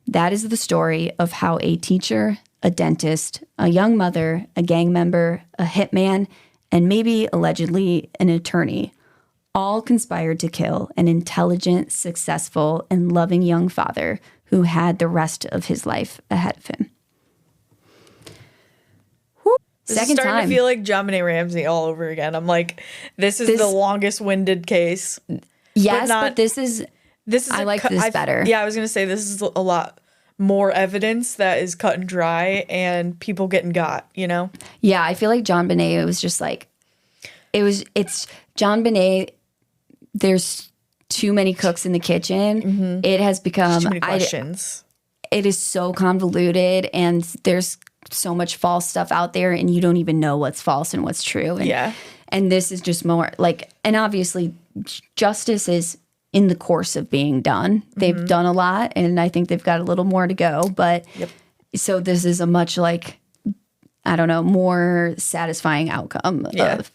that is the story of how a teacher, a dentist, a young mother, a gang member, a hitman, and maybe allegedly an attorney all conspired to kill an intelligent, successful, and loving young father who had the rest of his life ahead of him. This is starting to feel like JonBenet Ramsey all over again. I'm like, this is the longest winded case. Yes, but this is I like this better. Yeah, I was going to say this is a lot more evidence that is cut and dry and people getting got, you know? Yeah, I feel like JonBenet was just like, it's JonBenet, there's too many cooks in the kitchen. Mm-hmm. It has become... Too many questions. It is so convoluted and there's so much false stuff out there and you don't even know what's false and what's true. And this is just more like, and obviously justice is in the course of being done. They've done a lot and I think they've got a little more to go. But so this is a much like, I don't know, more satisfying outcome of,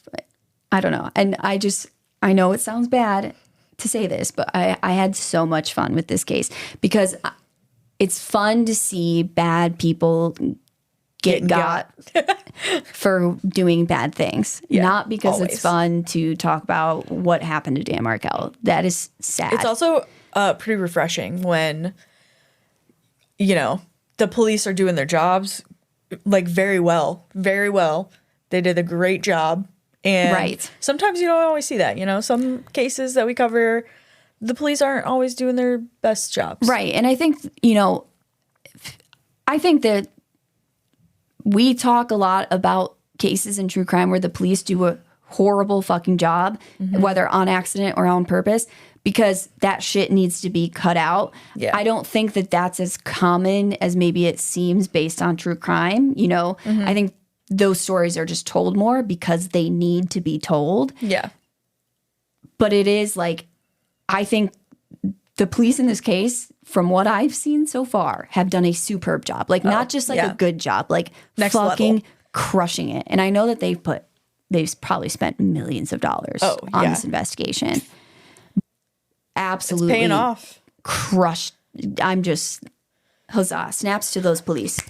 I don't know. And I know it sounds bad to say this, but I had so much fun with this case because it's fun to see bad people get got for doing bad things. Not because it's fun to talk about what happened to Dan Markel. That is sad. It's also pretty refreshing when, you know, the police are doing their jobs like very well. Very well. They did a great job. And sometimes you don't always see that, you know, some cases that we cover, the police aren't always doing their best jobs. Right. And I think, you know, I think that we talk a lot about cases in true crime where the police do a horrible fucking job, whether on accident or on purpose, because that shit needs to be cut out. I don't think that that's as common as maybe it seems based on true crime. You know, I think those stories are just told more because they need to be told. But it is like, I think the police in this case, from what I've seen so far, have done a superb job. Like not just like a good job, like next fucking level. Crushing it. And I know that they've probably spent millions of dollars on this investigation. Absolutely. It's paying off. Crushed. I'm just, huzzah, snaps to those police.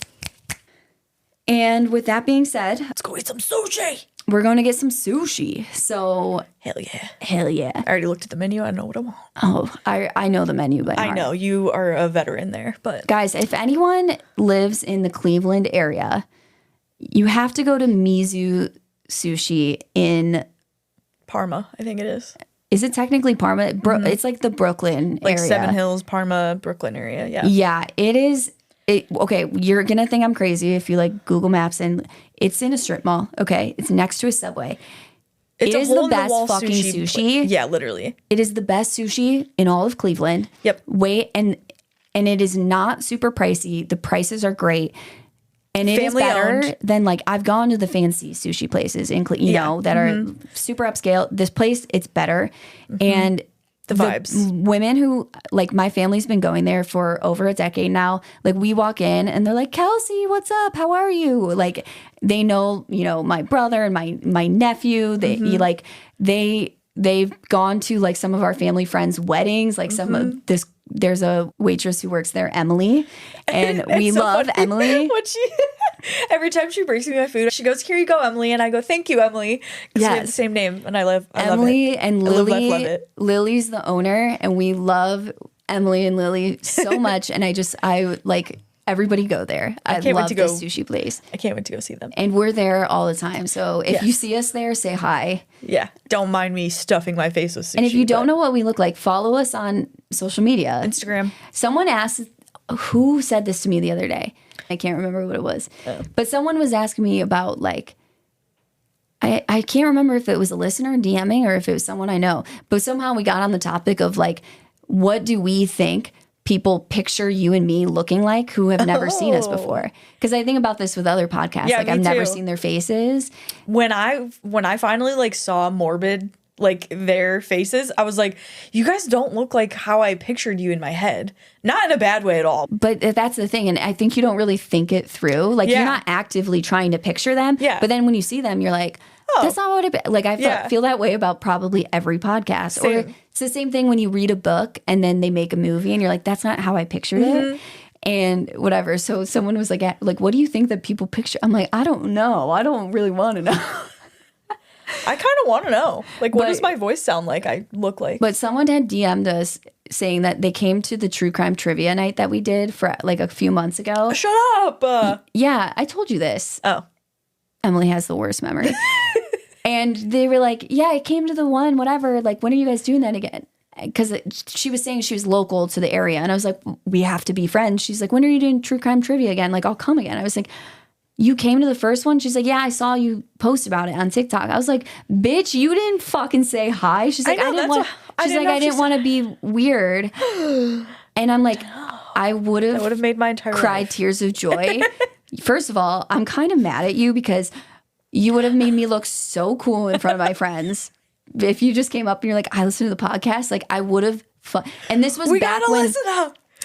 And with that being said, let's go eat some sushi. We're going to get some sushi. So hell yeah. I already looked at the menu. I know what I want. Oh, I know the menu by heart. I know you are a veteran there, but guys, if anyone lives in the Cleveland area, you have to go to Mizu Sushi in Parma. I think it is. Is it technically Parma? It's like the Brooklyn like area. Seven Hills, Parma, Brooklyn area. Yeah. Yeah, it is. Okay, you're going to think I'm crazy if you like Google Maps and it's in a strip mall. Okay, it's next to a Subway. It is the best fucking sushi. Yeah, literally. It is the best sushi in all of Cleveland. Yep. And it is not super pricey. The prices are great. And it family is better owned. Than like I've gone to the fancy sushi places in you know that are super upscale. This place, it's better. And the vibes. Women who, like my family's been going there for over a decade now. Like we walk in and they're like, Kelsey, what's up? How are you? Like they know, you know, my brother and my nephew. They've gone to like some of our family friends' weddings. Like some of this, there's a waitress who works there, Emily, and we so love funny. Emily. Every time she brings me my food, she goes, "Here you go, Emily," and I go, "Thank you, Emily," because we have the same name, and I love Emily it. And Lily. Love it. Lily's the owner, and we love Emily and Lily so much. And I Everybody go there. I love this sushi place. I can't wait to go see them. And we're there all the time. So if you see us there, say hi. Yeah. Don't mind me stuffing my face with sushi. And if you don't know what we look like, follow us on social media. Instagram. Someone asked, who said this to me the other day? I can't remember what it was. Oh. But someone was asking me about like, I can't remember if it was a listener DMing or if it was someone I know. But somehow we got on the topic of like, what do we think people picture you and me looking like who have never seen us before? Because I think about this with other podcasts. Yeah, like I've never seen their faces. When I finally like saw Morbid, like their faces, I was like, you guys don't look like how I pictured you in my head. Not in a bad way at all. But that's the thing. And I think you don't really think it through. Like you're not actively trying to picture them. Yeah. But then when you see them, you're like, that's not what it, like I feel that way about probably every podcast. Same. Or it's the same thing when you read a book and then they make a movie and you're like, that's not how I pictured it. And whatever. So someone was like, what do you think that people picture? I'm like, I don't know. I don't really want to know. I kind of want to know. Like, what does my voice sound like? I look like. But someone had DM'd us saying that they came to the true crime trivia night that we did for like a few months ago. Shut up. Yeah, I told you this. Oh. Emily has the worst memory. And they were like, yeah, I came to the one, whatever. Like, when are you guys doing that again? Because she was saying she was local to the area. And I was like, we have to be friends. She's like, when are you doing true crime trivia again? Like, I'll come again. I was like, you came to the first one? She's like, yeah, I saw you post about it on TikTok. I was like, bitch, you didn't fucking say hi. She's like, I didn't want to be weird. And I'm like, I would have made my entire cried life. Tears of joy. First of all, I'm kind of mad at you because you would have made me look so cool in front of my friends. If you just came up and you're like, I listen to the podcast, like I would have and this was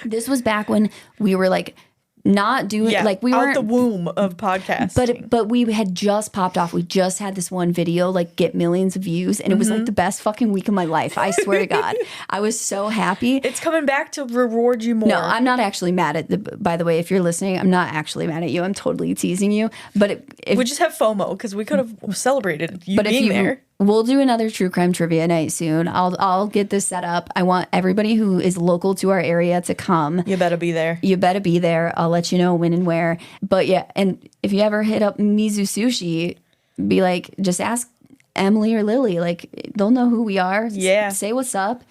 This was back when we were like not doing like we weren't out the womb of podcasting. But we had just popped off. We just had this one video like get millions of views and it was like the best fucking week of my life. I swear to God. I was so happy. It's coming back to reward you more. No, I'm not actually mad at by the way, if you're listening, I'm not actually mad at you. I'm totally teasing you. But we just have FOMO because we could have celebrated you being there. We'll do another true crime trivia night soon. I'll get this set up. I want everybody who is local to our area to come. You better be there. You better be there. I'll let you know when and where. But yeah, and if you ever hit up Mizu Sushi, be like, just ask Emily or Lily. Like, they'll know who we are. Yeah. Say what's up.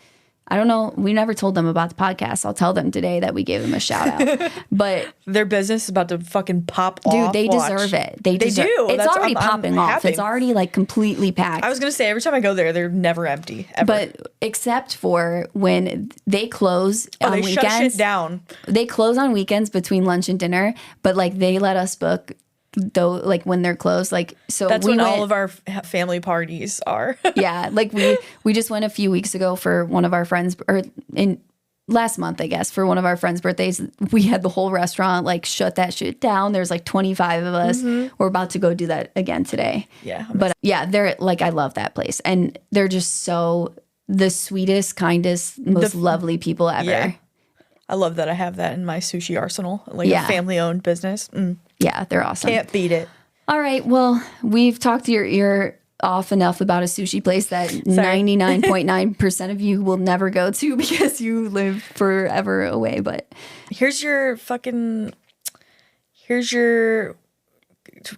I don't know. We never told them about the podcast. I'll tell them today that we gave them a shout out. But their business is about to fucking pop off. Dude, they deserve it. They do. It's already popping off. It's already like completely packed. I was going to say, every time I go there, they're never empty. Ever. But except for when they close on weekends. Shut shit down. They close on weekends between lunch and dinner. But like they let us book though, like when they're closed, like so that's when all of our family parties are. Yeah, like we just went a few weeks ago for one of our friends, or in last month I guess, for one of our friends' birthdays. We had the whole restaurant like shut that shit down. There's like 25 of us. We're about to go do that again today. Yeah, but yeah, they're like, I love that place, and they're just so the sweetest, kindest, most lovely people ever. Yeah. I love that I have that in my sushi arsenal, like a family-owned business. Yeah, they're awesome. Can't beat it. All right, well, we've talked your ear off enough about a sushi place that 99.9% of you will never go to because you live forever away. But here's your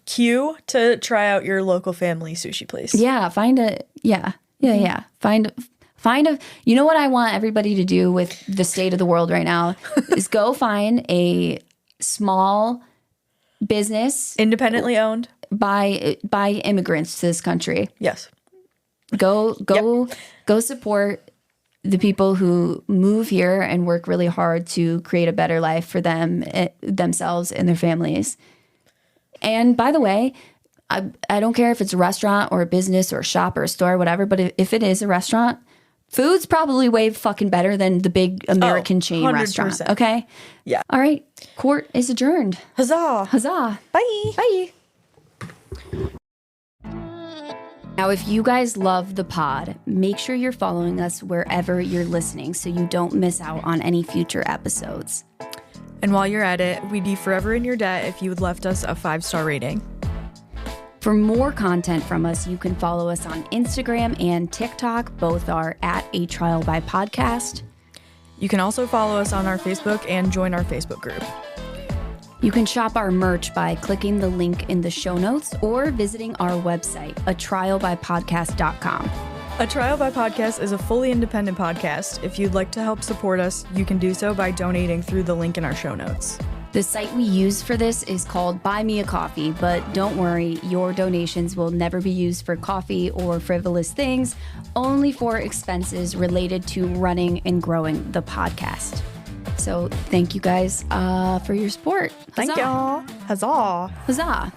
cue to try out your local family sushi place. Yeah, find a Find a, you know what I want everybody to do with the state of the world right now is go find a small business. Independently owned. By immigrants to this country. Yes. Go support the people who move here and work really hard to create a better life for them, themselves and their families. And by the way, I don't care if it's a restaurant or a business or a shop or a store or whatever, but if it is a restaurant, food's probably way fucking better than the big American chain 100%. restaurant. Okay? Yeah. All right. Court is adjourned. Huzzah. Huzzah. Bye. Bye. Now, if you guys love the pod, make sure you're following us wherever you're listening so you don't miss out on any future episodes. And while you're at it, we'd be forever in your debt if you had left us a 5-star rating. For more content from us, you can follow us on Instagram and TikTok. Both are at A Trial by Podcast. You can also follow us on our Facebook and join our Facebook group. You can shop our merch by clicking the link in the show notes or visiting our website, atrialbypodcast.com. A Trial by Podcast is a fully independent podcast. If you'd like to help support us, you can do so by donating through the link in our show notes. The site we use for this is called Buy Me a Coffee, but don't worry, your donations will never be used for coffee or frivolous things, only for expenses related to running and growing the podcast. So thank you guys for your support. Thank y'all. Huzzah. Huzzah.